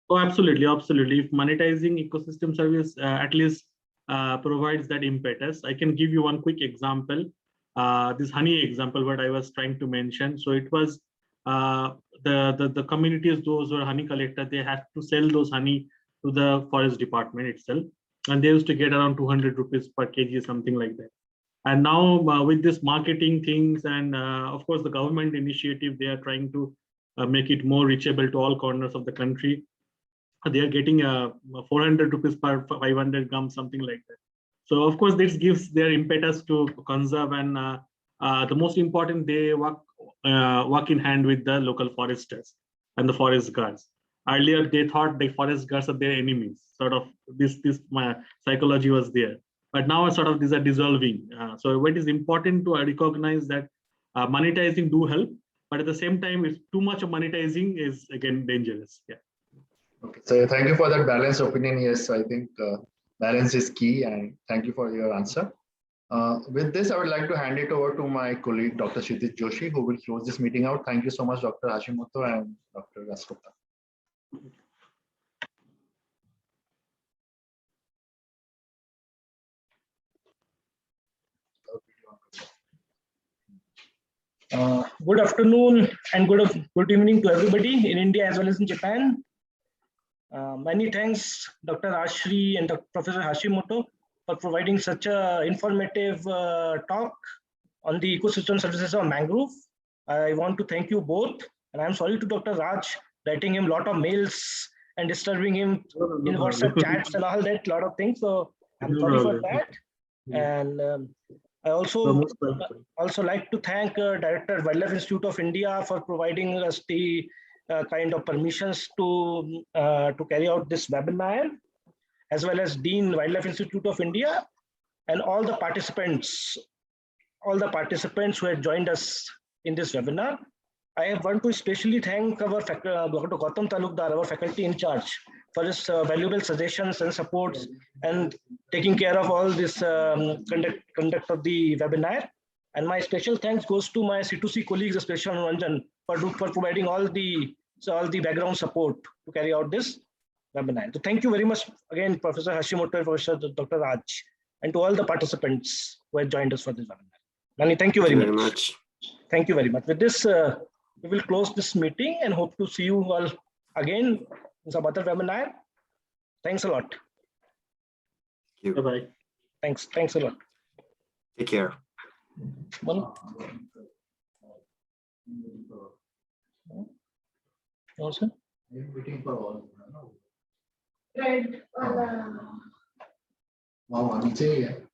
Oh, absolutely, absolutely. If monetizing ecosystem service at least provides that impetus, I can give you one quick example. This honey example, what I was trying to mention. So it was the communities, those who are honey collectors, they had to sell those honey to the forest department itself, and they used to get around 200 rupees per kg, something like that. And now with this marketing things and of course the government initiative, they are trying to make it more reachable to all corners of the country. They are getting 400 rupees per 500 grams, something like that. So of course this gives their impetus to conserve, and the most important, they work in hand with the local foresters and the forest guards. Earlier they thought the forest guards are their enemies. Sort of this my psychology was there. But now sort of these are dissolving. So what is important to recognize that monetizing do help, but at the same time, if too much of monetizing is again dangerous. Yeah. Okay, so thank you for that balanced opinion. Yes, I think balance is key, and thank you for your answer. With this, I would like to hand it over to my colleague, Dr. Kshitij Joshi, who will close this meeting out. Thank you so much, Dr. Hashimoto and Dr. Dasgupta. Good afternoon and good evening to everybody in India as well as in Japan. Many thanks, Dr. Rajarshi and Professor Hashimoto, for providing such a informative talk on the ecosystem services of mangrove. I want to thank you both, and I'm sorry to Dr. Raj, writing him a lot of mails and disturbing him in WhatsApp chats and all that, lot of things. So I'm sorry for that. And I also like to thank Director Wildlife Institute of India for providing us the kind of permissions to carry out this webinar, as well as Dean Wildlife Institute of India and all the participants who had joined us in this webinar. I want to especially thank our Dr. Gautam Talukdar, our faculty in charge, for his valuable suggestions and supports and taking care of all this conduct of the webinar. And my special thanks goes to my C2C colleagues, especially Ranjan, for providing all the background support to carry out this webinar. So thank you very much again, Professor Hashimoto, Professor Dr. Raj, and to all the participants who have joined us for this webinar. Mani, thank you very much. Thank you very much. With this, we will close this meeting and hope to see you all again in some other webinar. Thanks a lot. Bye-bye. Thanks a lot. Take care. Well, also? I'm waiting for all. Red. Wow, नीचे ही है.